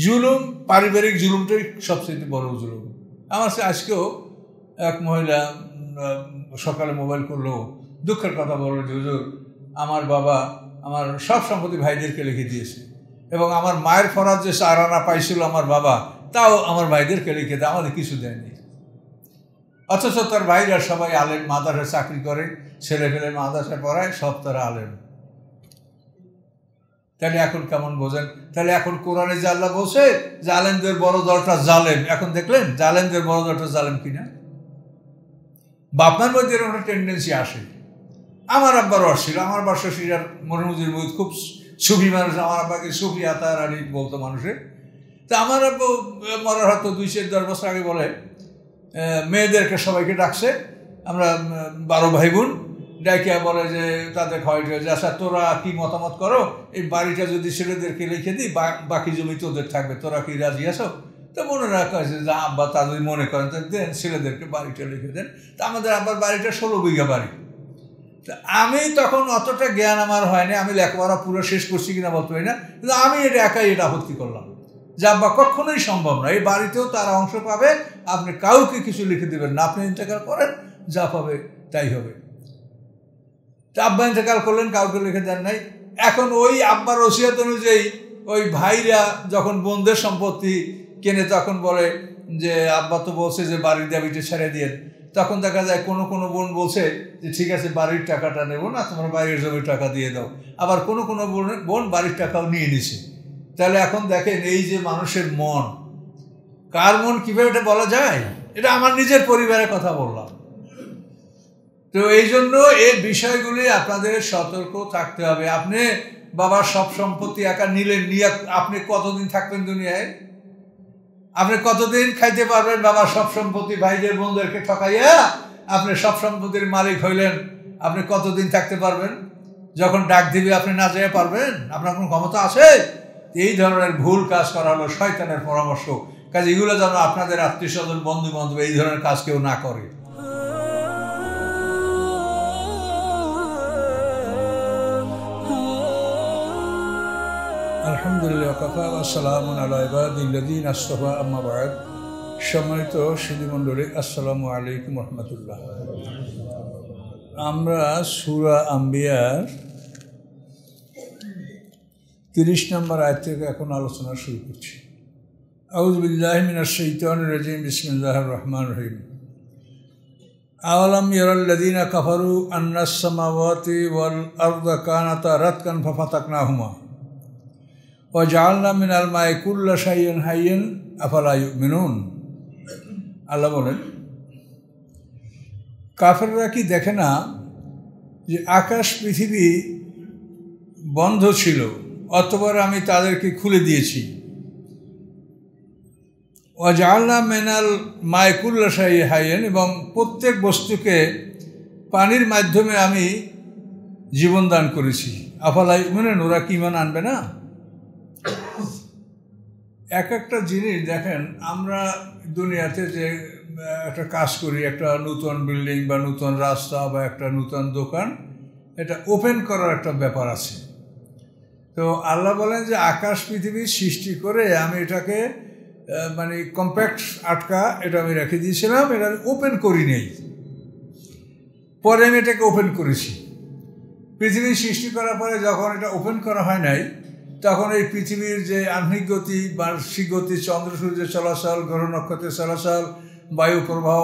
জুলুম, পারিবারিক জুলুমটাই সবচেয়ে বড় জুলুম। আমার আজকেও এক মহিলা সকালে মোবাইল করলো, দুঃখের কথা বললো যে হুজুর, আমার বাবা আমার সব সম্পত্তি ভাইদেরকে লিখে দিয়েছে, এবং আমার মায়ের ফরাজ যে 4 আনা পাইছিল আমার বাবা, তাও আমার ভাইদেরকে লিখে দেয়, আমাদের কিছু দেয়নি। অথচ তার ভাইরা সবাই আলেম, মাদ্রাসায় চাকরি করে, ছেলে ফেলে মাদ্রাসায় পড়ায়, সব তারা আলেম। তাহলে এখন কেমন বোঝেন? তাহলে এখন কোরআনে যে আল্লাহ বলছে জালেমদের বড় দলটা জালেম, এখন দেখলেন জালেমদের বড় দলটা জালেম কিনা? বাপমার মধ্যে এরকম একটা টেন্ডেন্সি আসে। আমার আব্বারও আসছিল। আমার বাসা সিরার মনিমুদ্দিন মহিদ খুব সুফি মানুষ। আমার আব্বাকে সুফি আতার আলী বলতো মানুষে। তা আমার আব্বু মরার হয়তো 2-10 বছর আগে বলে, মেয়েদেরকে সবাইকে ডাকছে, আমরা 12 ভাই বোন, ডাকিয়া বলে যে তাদের খাওয়াইতে যে আচ্ছা তোরা কি মতামত করো, এই বাড়িটা যদি ছেলেদেরকে লিখে দিই, বাকি জমি তোদের থাকবে, তোরা কি রাজি আছো? তো মনে রাখা হয়েছে যে আব্বা তা যদি মনে করেন তো দেন, ছেলেদেরকে বাড়িটা লিখে দেন। তা আমাদের আব্বার বাড়িটা 16 বিঘা বাড়ি। তা আমি তখন অতটা জ্ঞান আমার হয়নি, আমি লেখাপড়া পুরো শেষ করছি কিনা বলতে পারি না, কিন্তু আমি এটা একাই এটা আপত্তি করলাম যে আব্বা কখনোই সম্ভব না, এই বাড়িতেও তারা অংশ পাবে, আপনি কাউকে কিছু লিখে দেবেন না, আপনি ইন্তেকাল করেন, যা পাবে তাই হবে। তা আব্বা ইন্তেকাল করলেন, কাউকে লিখে দেন নাই। এখন ওই আব্বার ওসিয়ত অনুযায়ী ওই ভাইরা যখন বোনদের সম্পত্তি কেনে, তখন বলে যে আব্বা তো বলছে যে বাড়ির দাবিটা ছেড়ে দিয়ে, তখন দেখা যায় কোনো কোনো বোন বলছে যে ঠিক আছে বাড়ির টাকাটা নেবো না, তোমার বাইরের জমির টাকা দিয়ে দাও। আবার কোনো কোনো বোন বাড়ির টাকাও নিয়ে নিছে। তাহলে এখন দেখেন এই যে মানুষের মন, কার মন কীভাবে এটা বলা যায়? এটা আমার নিজের পরিবারের কথা বললাম। তো এই জন্য এই বিষয়গুলি আপনাদের সতর্ক থাকতে হবে। আপনি বাবার সব সম্পত্তি একা নিলেন, নিয়ে আপনি কতদিন থাকবেন দুনিয়ায়? আপনি কতদিন খাইতে পারবেন বাবার সব সম্পত্তি ভাইদের বোনদেরকে ঠকাইয়া? আপনি সব সম্পত্তির মালিক হইলেন, আপনি কতদিন থাকতে পারবেন? যখন ডাক দিবে আপনি না যেতে পারবেন? আপনার কোনো ক্ষমতা আছে? এই ধরনের ভুল কাজ করা হলো শয়তানের পরামর্শ। কাজে এগুলো যেন আপনাদের আত্মীয় স্বজন, বন্ধু বান্ধব এই ধরনের কাজ কেউ না করে। আলহামদুলিল্লাহ, আসসালামু আলা ইবাদিল্লাযিনা আসতাফা, আম্মা বা'দ। সম্মানিত সুধীমণ্ডলী, আসসালামু আলাইকুম রহমতুল্লাহ। আমরা সূরা আম্বিয়ার 30 নম্বর আয়াত থেকে এখন আলোচনা শুরু করছি। আউযু বিল্লাহি মিনাশ শাইতানির রাজিম, বিসমিল্লাহির রহমানির রহিম। আওয়ালাম ইয়ারাল্লাযিনা কাফারু আন্নাস সামাওয়াতি ওয়াল আরদা কানাতা রাতকান ফাফাতাকনাহুমা ওয়া জাআলনা মিনাল মা'i কুল্লা শাইইন হাইয়্যিন আফালা ইউমিনুন। আল্লাহ বলেন, কাফেররা কি দেখে না যে আকাশ পৃথিবী বন্ধ ছিল, অতঃপর আমি তাদেরকে খুলে দিয়েছি। ওয়া জাআলনা মিনাল মা'i কুল্লা শাইইন হাইয়্যিন, এবং প্রত্যেক বস্তুকে পানির মাধ্যমে আমি জীবন দান করেছি। আফালা ইউমিনুন, ওরা কি ঈমান আনবে না? এক একটা জিনিস দেখেন, আমরা দুনিয়াতে যে একটা কাজ করি, একটা নতুন বিল্ডিং বা নতুন রাস্তা বা একটা নতুন দোকান, এটা ওপেন করার একটা ব্যাপার আছে। তো আল্লাহ বলেন যে আকাশ পৃথিবী সৃষ্টি করে আমি এটাকে মানে কম্প্যাক্ট আটকা এটা আমি রেখে দিয়েছিলাম, এটা আমি ওপেন করি নেই, পরে আমি এটাকে ওপেন করেছি। পৃথিবী সৃষ্টি করার পরে যখন এটা ওপেন করা হয় নাই, তখন এই পৃথিবীর যে আহ্নিক গতি, বার্ষিক গতি, চন্দ্র সূর্যের চলাচল, গ্রহ নক্ষত্রের চলাচল, বায়ু প্রবাহ,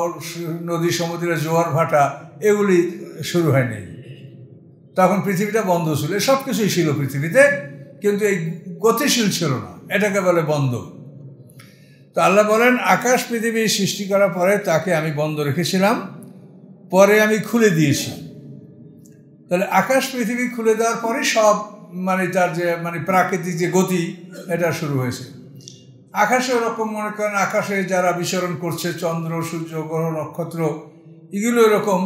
নদী সমুদ্রের জোয়ার ভাটা, এগুলি শুরু হয়নি। তখন পৃথিবীটা বন্ধ ছিল, সব কিছুই ছিল পৃথিবীতে, কিন্তু এই গতিশীল ছিল না, এটাকে বলে বন্ধ। তো আল্লাহ বলেন আকাশ পৃথিবী সৃষ্টি করার পরে তাকে আমি বন্ধ রেখেছিলাম, পরে আমি খুলে দিয়েছি। তাহলে আকাশ পৃথিবী খুলে দেওয়ার পরে সব মানে তার যে মানে প্রাকৃতিক যে গতি, এটা শুরু হয়েছে। আকাশে ওরকম মনে করেন, আকাশে যারা বিচরণ করছে, চন্দ্র সূর্য গ্রহ নক্ষত্র, এগুলো এরকম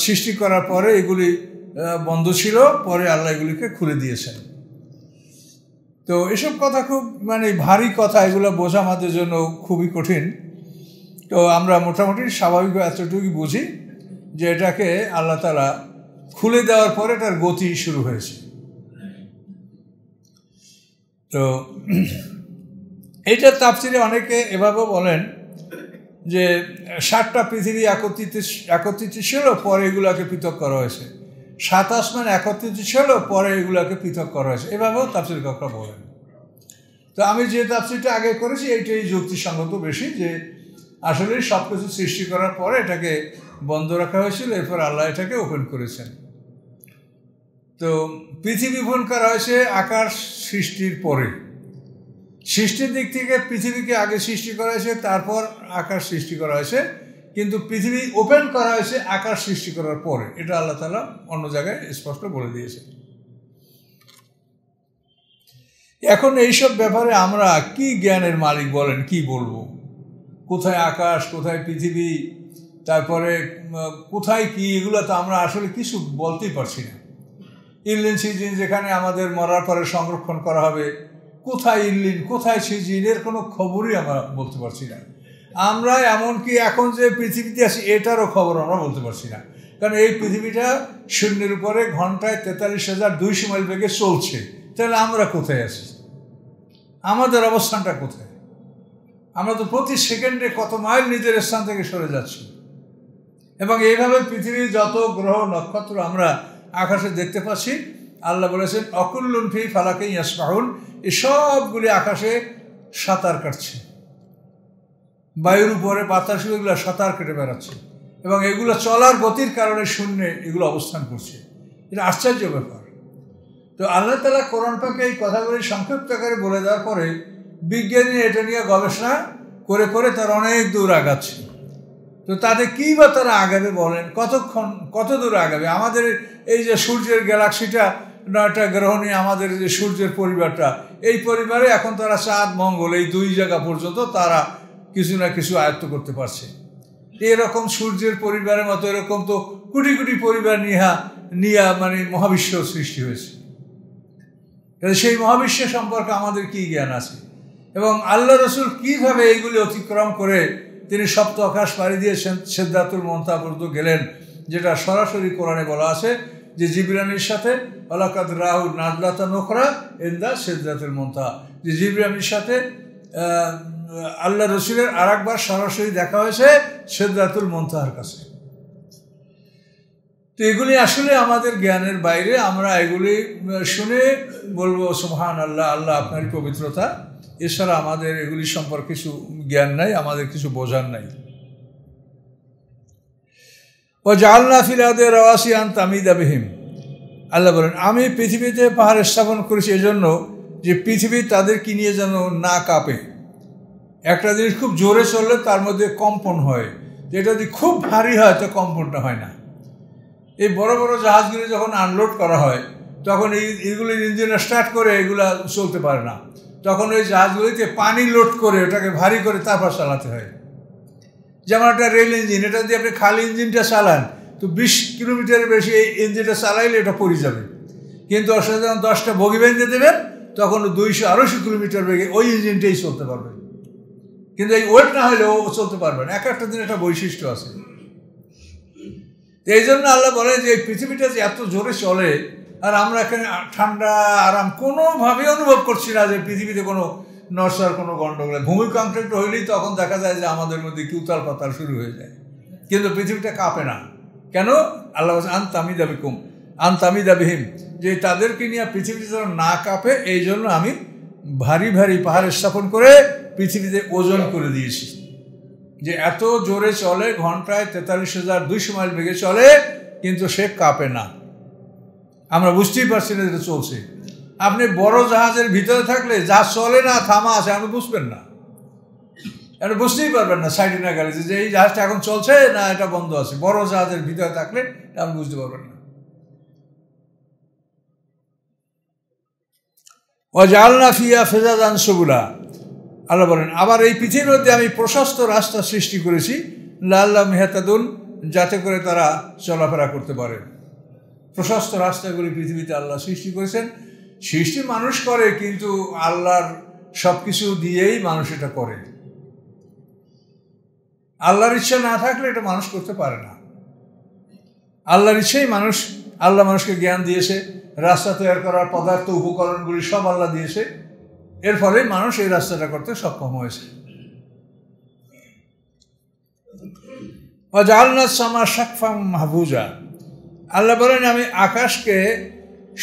সৃষ্টি করার পরে এগুলি বন্ধ ছিল, পরে আল্লাহ এগুলিকে খুলে দিয়েছেন। তো এসব কথা খুব মানে ভারী কথা, এগুলো বোঝা আমাদের জন্য খুবই কঠিন। তো আমরা মোটামুটি স্বাভাবিক এতটুকুই বুঝি যে এটাকে আল্লাহ তাআলা খুলে দেওয়ার পরে তার গতি শুরু হয়েছে। তো এইটা তাফসিরে অনেকে এভাবে বলেন যে 7টা পৃথিবী একত্রিত ছিল, পরে এগুলাকে পৃথক করা হয়েছে। 7 আসমান একত্রিত ছিল, পরে এগুলাকে পৃথক করা হয়েছে, এভাবেও তাফসির কাকরা বলেন। তো আমি যে তাফসিরটা আগে করেছি এইটাই যুক্তিসঙ্গত বেশি, যে আসলে সব কিছু সৃষ্টি করার পরে এটাকে বন্ধ রাখা হয়েছিল, এরপর আল্লাহ এটাকে ওপেন করেছেন। তো পৃথিবী ভ্রমণ করা হয়েছে আকাশ সৃষ্টির পরে। সৃষ্টির দিক থেকে পৃথিবীকে আগে সৃষ্টি করা হয়েছে, তারপর আকাশ সৃষ্টি করা হয়েছে, কিন্তু পৃথিবী ওপেন করা হয়েছে আকাশ সৃষ্টি করার পরে। এটা আল্লাহ তাআলা অন্য জায়গায় স্পষ্ট বলে দিয়েছে। এখন এইসব ব্যাপারে আমরা কি জ্ঞানের মালিক বলেন, কি বলবো? কোথায় আকাশ, কোথায় পৃথিবী, তারপরে কোথায় কি, এগুলো তো আমরা আসলে কিছু বলতেই পারছি না। ইল্লিন সিজিন যেখানে আমাদের মরার পরে সংরক্ষণ করা হবে, কোথায় ইল্লিন, কোথায় সিজিন, এর কোনো খবরই আমরা বলতে পারছি না। আমরা এমনকি এখন যে পৃথিবীতে আছি এটারও খবর আমরা বলতে পারছি না, কারণ এই পৃথিবীটা শূন্যের উপরে ঘন্টায় 43,200 মাইল বেগে চলছে। তাহলে আমরা কোথায় আছি? আমাদের অবস্থানটা কোথায়? আমরা তো প্রতি সেকেন্ডে কত মাইল নিজের স্থান থেকে সরে যাচ্ছি। এবং এইভাবে পৃথিবীর যত গ্রহ নক্ষত্র আমরা আকাশে দেখতে পাচ্ছি, আল্লাহ বলেছেন অকুল্লুন ফি ফালাকিন ইয়াসবাহুন, এই সবগুলি আকাশে সাঁতার কাটছে, বায়ুর উপরে বাতাসে এগুলো সাঁতার কেটে বেড়াচ্ছে, এবং এগুলো চলার গতির কারণে শূন্যে এগুলো অবস্থান করছে। এটা আশ্চর্য ব্যাপার। তো আল্লাহ তাআলা কোরআন পাকে এই কথাগুলি সংক্ষিপ্ত আকারে বলে দেওয়ার পরে বিজ্ঞানী এটা নিয়ে গবেষণা করে করে তারা অনেক দূর আগাচ্ছে। তো তাদের কী বা তারা আগাবে বলেন? কত দূর আগাবে? আমাদের এই যে সূর্যের গ্যালাক্সিটা, 9টা গ্রহ নিয়ে আমাদের যে সূর্যের পরিবারটা, এই পরিবারে এখন তারা চাঁদ মঙ্গল এই 2 জায়গা পর্যন্ত তারা কিছু না কিছু আয়ত্ত করতে পারছে। এরকম সূর্যের পরিবারের মতো এরকম তো কোটি কোটি পরিবার নিয়ে মানে মহাবিশ্ব সৃষ্টি হয়েছে। সেই মহাবিশ্ব সম্পর্কে আমাদের কি জ্ঞান আছে? এবং আল্লাহ রসুল কীভাবে এইগুলি অতিক্রম করে তিনি সপ্ত আকাশ পাড়ি দিয়ে সিদরাতুল মুনতাহা পর্যন্ত গেলেন, যেটা সরাসরি কোরআনে বলা আছে যে জিবরাইলের সাথে ওয়ালাকাদ রাহু নাজলাতান উখরা ইনদা সিদরাতুল মুনতাহা, যে জিবরাইলের সাথে আল্লাহ রসুলের আরেকবার সরাসরি দেখা হয়েছে সিদরাতুল মুনতাহার কাছে। তো এগুলি আসলে আমাদের জ্ঞানের বাইরে। আমরা এগুলি শুনে বলবো সুবহানাল্লাহ, আল্লাহ আপনারই পবিত্রতা, এছাড়া আমাদের এগুলি সম্পর্কে কিছু জ্ঞান নাই, আমাদের কিছু বোঝার নাই। ও জাআলনা ফিল আরদি রাওয়াসি আন তামিদা বিহিম, আল্লাহ বলেন আমি পৃথিবীতে পাহাড় স্থাপন করেছি এজন্য যে পৃথিবী তাদের কি নিয়ে যেন না কাঁপে। একটা জিনিস খুব জোরে চললে তার মধ্যে কম্পন হয়, যেটা যদি খুব ভারী হয় তো কম্পনটা হয় না। এই বড় বড় জাহাজগুলি যখন আনলোড করা হয় তখন এইগুলির ইঞ্জিন স্টার্ট করে এগুলা চলতে পারে না, তখন ওই জাহাজগুলিতে পানি লোড করে ওটাকে ভারী করে তারপর চালাতে হয়। যেমন একটা রেল ইঞ্জিন, এটা দিয়ে আপনি খালি ইঞ্জিনটা চালান তো 20 কিলোমিটারের বেশি এই ইঞ্জিনটা চালাইলে এটা পড়ে যাবে, কিন্তু ওর সাথে যখন 10টা বগি বেঁধে দেবেন তখন 200-250 কিলোমিটার বেগে ওই ইঞ্জিনটাই চলতে পারবে, কিন্তু এই ওয়েট না হলে ও চলতে পারবে না। একটা দিন একটা বৈশিষ্ট্য আছে। এই জন্য আল্লাহ বলে যে এই পৃথিবীটা যে এত জোরে চলে আর আমরা এখানে ঠান্ডা আরাম কোনোভাবে অনুভব করছি না যে পৃথিবীতে কোনো নড়সার কোনো গণ্ডগোল। ভূমিকম্প একটু হইলেই তখন দেখা যায় যে আমাদের মধ্যে কি উতাল পাতাল শুরু হয়ে যায়, কিন্তু পৃথিবীটা কাঁপে না। কেন? আল্লাহ বলছে আন তামিদা বিহিম, যে তাদেরকে নিয়ে পৃথিবীতে যেন না কাঁপে, এই জন্য আমি ভারী ভারী পাহাড় স্থাপন করে পৃথিবীতে ওজন করে দিয়েছি, যে এত জোরে চলে, ঘন্টায় 43,200 মাইল বেগে চলে, কিন্তু সে কাঁপে না। আমরা বুঝতেই পারছি না যেটা চলছে। আপনি বড় জাহাজের ভিতরে থাকলে যা চলে না থামা আছে আপনি বুঝবেন না, আপনি বুঝতেই পারবেন না সাইডে না গেলে যে এই জাহাজটা এখন চলছে না এটা বন্ধ আছে। বড় জাহাজের ভিতরে থাকলে আপনি বুঝতে পারবেন না। ওয়াজআলনা ফিহা ফিজাজান সুবুলা, আল্লাহ বলেন আবার এই পৃথিবীর মধ্যে আমি প্রশস্ত রাস্তা সৃষ্টি করেছি লাআল্লাহুম ইয়াহতাদুন, যাতে করে তারা চলাফেরা করতে পারে। প্রশস্ত রাস্তাগুলি পৃথিবীতে আল্লাহ সৃষ্টি করেছেন। সৃষ্টি মানুষ করে, কিন্তু আল্লাহর সব কিছু দিয়েই মানুষ এটা করে। আল্লাহর ইচ্ছা না থাকলে এটা মানুষ করতে পারে না। আল্লাহর ইচ্ছেই আল্লাহ মানুষকে জ্ঞান দিয়েছে, রাস্তা তৈরি করার পদার্থ উপকরণগুলি সব আল্লাহ দিয়েছে। এর ফলে মানুষ এই রাস্তাটা করতে সক্ষম হয়েছে। ওয়াজআলনাস সামা সাকফাম মাহফুজা, আল্লাহ বলেন আমি আকাশকে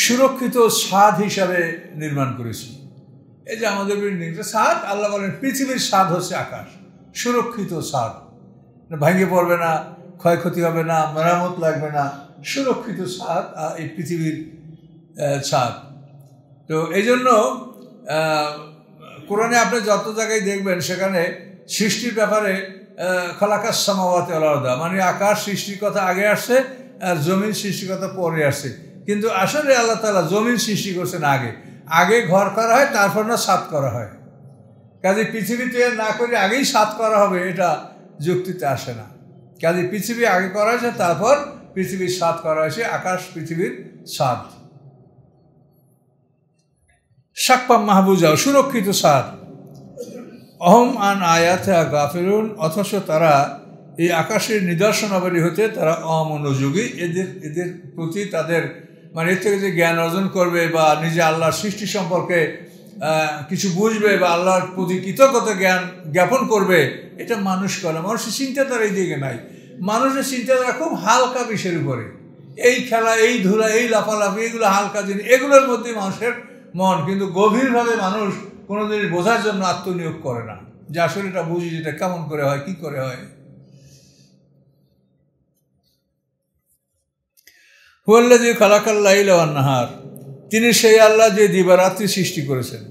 সুরক্ষিত ছাদ হিসাবে নির্মাণ করেছি। এই যে আমাদের বিল্ডিংটা ছাদ, আল্লাহ বলেন পৃথিবীর ছাদ হচ্ছে আকাশ, সুরক্ষিত ছাদ, ভেঙে পড়বে না, ক্ষয়ক্ষতি হবে না, মেরামত লাগবে না, সুরক্ষিত ছাদ এই পৃথিবীর ছাদ। তো এই জন্য কোরআনে আপনি যত জায়গায় দেখবেন সেখানে সৃষ্টির ব্যাপারে খালাকাস সামাওয়াতি ওয়াল আরদা, মানে আকাশ সৃষ্টির কথা আগে আসছে আর জমিন সৃষ্টির কথা পরে আসছে। কিন্তু আসলে আল্লাহ তাআলা জমিন সৃষ্টি করছেন আগে, আগে ঘর করা হয় তারপর না ছাদ করা হয়। কাজে পৃথিবীতে না করে আগেই ছাদ করা হবে এটা যুক্তিতে আসে না। কাজে পৃথিবী আগে করা হয়েছে, তারপর পৃথিবীর ছাদ করা হয়েছে, আকাশ পৃথিবীর ছাদ। সাকফাম মাহফুজা, সুরক্ষিত ছাদ। অহম আন আয়াতিহা গাফিলুন, অথচ তারা এই আকাশের নিদর্শনাবলী হতে তারা অমনোযোগী। এদের প্রতি তাদের মানে এর থেকে যে জ্ঞান অর্জন করবে বা নিজে আল্লাহর সৃষ্টি সম্পর্কে কিছু বুঝবে বা আল্লাহর প্রতি কৃতজ্ঞতা জ্ঞান জ্ঞাপন করবে, এটা মানুষ করে। মানুষের চিন্তাধারা এই দিকে নাই। মানুষের চিন্তাধারা খুব হালকা বিষয়ের উপরে, এই খেলা, এই ধুলা, এই লাফালাফি, এগুলো হালকা জিনিস, এগুলোর মধ্যে মানুষের মন। কিন্তু গভীরভাবে মানুষ কোনো জিনিস বোঝার জন্য আত্মনিয়োগ করে না, যে আসলে এটা বুঝি যেটা কেমন করে হয়, কি করে হয়। হুয়াল্লাযী খালাকাল লাইলা ওয়ান নাহার, তিনি সেই আল্লাহ যে দিবারাত্রি সৃষ্টি করেছেন।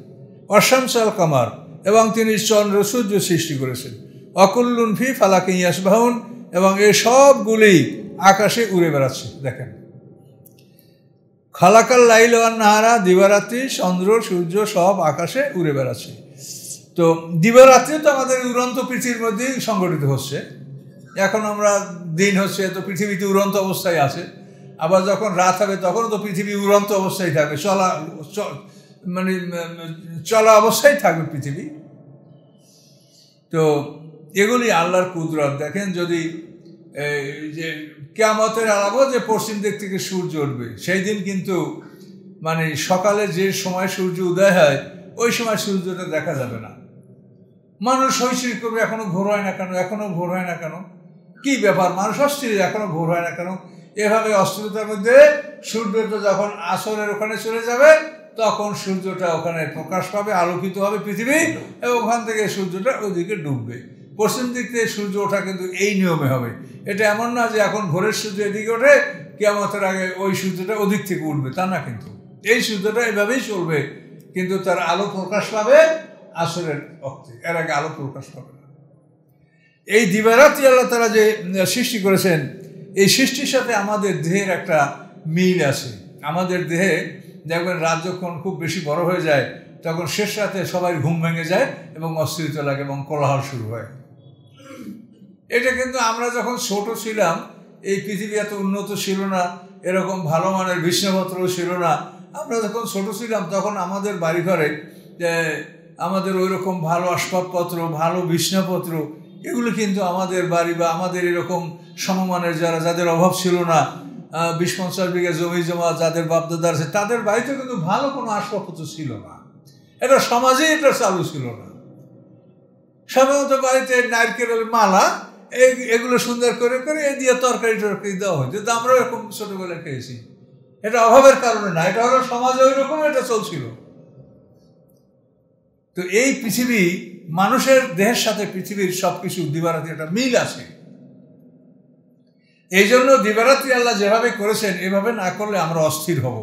ওয়াশ-শামস ওয়াল কামার, এবং তিনি চন্দ্র সূর্য সৃষ্টি করেছেন। ওয়াকুল্লুন ফি ফালাকিন ইয়াসবাহুন, এবং এই সবগুলি আকাশে উড়ে বেড়াচ্ছে। দেখেন, খালাকাল লাইলা ওয়ান নাহারা, দিবারাত্রি, চন্দ্র সূর্য সব আকাশে উড়ে বেড়াচ্ছে। তো দিবারাত্রি তো আমাদের উড়ন্ত পৃথিবীর মধ্যেই সংগঠিত হচ্ছে। এখন আমরা দিন হচ্ছে তো পৃথিবীতে উড়ন্ত অবস্থায় আছে, আবার যখন রাত হবে তখন তো পৃথিবী উড়ন্ত অবস্থায় থাকবে, চলা অবস্থায় থাকবে পৃথিবী। তো এগুলি আল্লাহর কুদরত। দেখেন, যদি যে কিয়ামতের আলামত যে পশ্চিম দিক থেকে সূর্য উঠবে, সেই দিন কিন্তু মানে সকালে যে সময় সূর্য উদয় হয় ওই সময় সূর্যটা দেখা যাবে না। মানুষ হইচই করবে, এখনো ভোর হয় না কেন, এখনো ভোর হয় না কেন, কি ব্যাপার, মানুষ অস্থির, এখনো ভোর হয় না কেন। এভাবে অস্থিরতার মধ্যে সূর্যটা যখন আসরের ওখানে চলে যাবে তখন সূর্যটা ওখানে প্রকাশ পাবে, আলোকিত হবে পৃথিবী, এবং ওখান থেকে সূর্যটা ওইদিকে ডুববে। পশ্চিম দিক থেকে সূর্য ওঠা কিন্তু এই নিয়মে হবে। এটা এমন না যে এখন ভোরের সূর্য এদিকে ওঠে, কিয়ামতের আগে ওই সূর্যটা ওদিক থেকে উঠবে, তা না। কিন্তু এই সূর্যটা এভাবেই চলবে, কিন্তু তার আলো প্রকাশ পাবে আসরের অর্থে, এর আগে আলো প্রকাশ পাবে না। এই দিবারাত্রি আল্লাহ তাআলা যে সৃষ্টি করেছেন, এই সৃষ্টির সাথে আমাদের দেহের একটা মিল আছে। আমাদের দেহে দেখবেন রাত যখন খুব বেশি বড় হয়ে যায় তখন শেষ রাতে সবাই ঘুম ভেঙে যায় এবং অস্থিরতা লাগে এবং কোলাহল শুরু হয়। এটা কিন্তু আমরা যখন ছোট ছিলাম, এই পৃথিবী এত উন্নত ছিল না, এরকম ভালো মানের বিছানাপত্রও ছিল না। আমরা যখন ছোট ছিলাম তখন আমাদের বাড়িঘরে আমাদের ওই রকম ভালো আসবাবপত্র, ভালো বিছানাপত্র, এগুলো কিন্তু আমাদের বাড়ি বা আমাদের এরকম সমমানের যাদের অভাব ছিল না, 20-50 বিঘা জমি জমা যাদের বাপদাদা আছে, তাদের বাড়িতে কিন্তু ভালো কোনো আসবাবপত্র ছিল না। এটা সমাজেই এটা চালু ছিল না। সাধারণত বাড়িতে নারকেলের মালা, এগুলো সুন্দর করে করে এ দিয়ে তরকারি দেওয়া হতো। কিন্তু আমরা এরকম ছোটবেলায় খেয়েছি। এটা অভাবের কারণে না, এটা হলো সমাজে ওই রকম এটা চলছিল। তো এই পৃথিবী, মানুষের দেহের সাথে পৃথিবীর সবকিছু দিবারাত্রি একটা মিল আছে। এই জন্য দিবারাত্রি আল্লাহ যেভাবে করেছেন এভাবে না করলে আমরা অস্থির হব।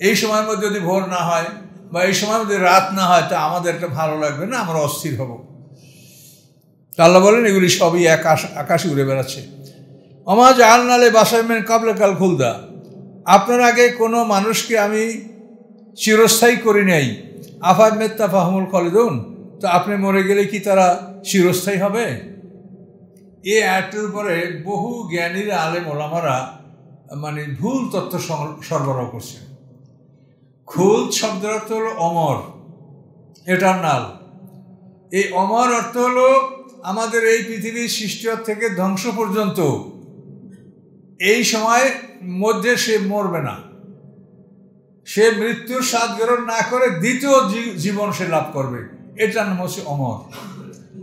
এই সময়ের মধ্যে যদি ভোর না হয় বা এই সময়ের মধ্যে রাত না হয় তা আমাদেরকে ভালো লাগবে না, আমরা অস্থির হব। আল্লাহ বলেন এগুলি সবই আকাশে উড়ে বেড়াচ্ছে। ওমা জাআলনা লিবাশারিন ক্বাবলাকাল খুলদা, আপনার আগে কোনো মানুষকে আমি চিরস্থায়ী করি নাই। আফা মিত্তা ফাহুমুল খালিদুন, তো আপনি মরে গেলে কি তারা চিরস্থায়ী হবে? এই আয়াতের উপরে বহু জ্ঞানীরা, আলেম ওলামারা মানে ভুল তথ্য সরবরাহ করছেন। খুলদ শব্দের অর্থ হলো অমর, এটারনাল। এই অমর অর্থ হলো আমাদের এই পৃথিবীর সৃষ্টি থেকে ধ্বংস পর্যন্ত এই সময়ের মধ্যে সে মরবে না, সে মৃত্যুর স্বাদ গ্রহণ না করে দ্বিতীয় জীবন সে লাভ করবে, এটার নাম হচ্ছে অমর।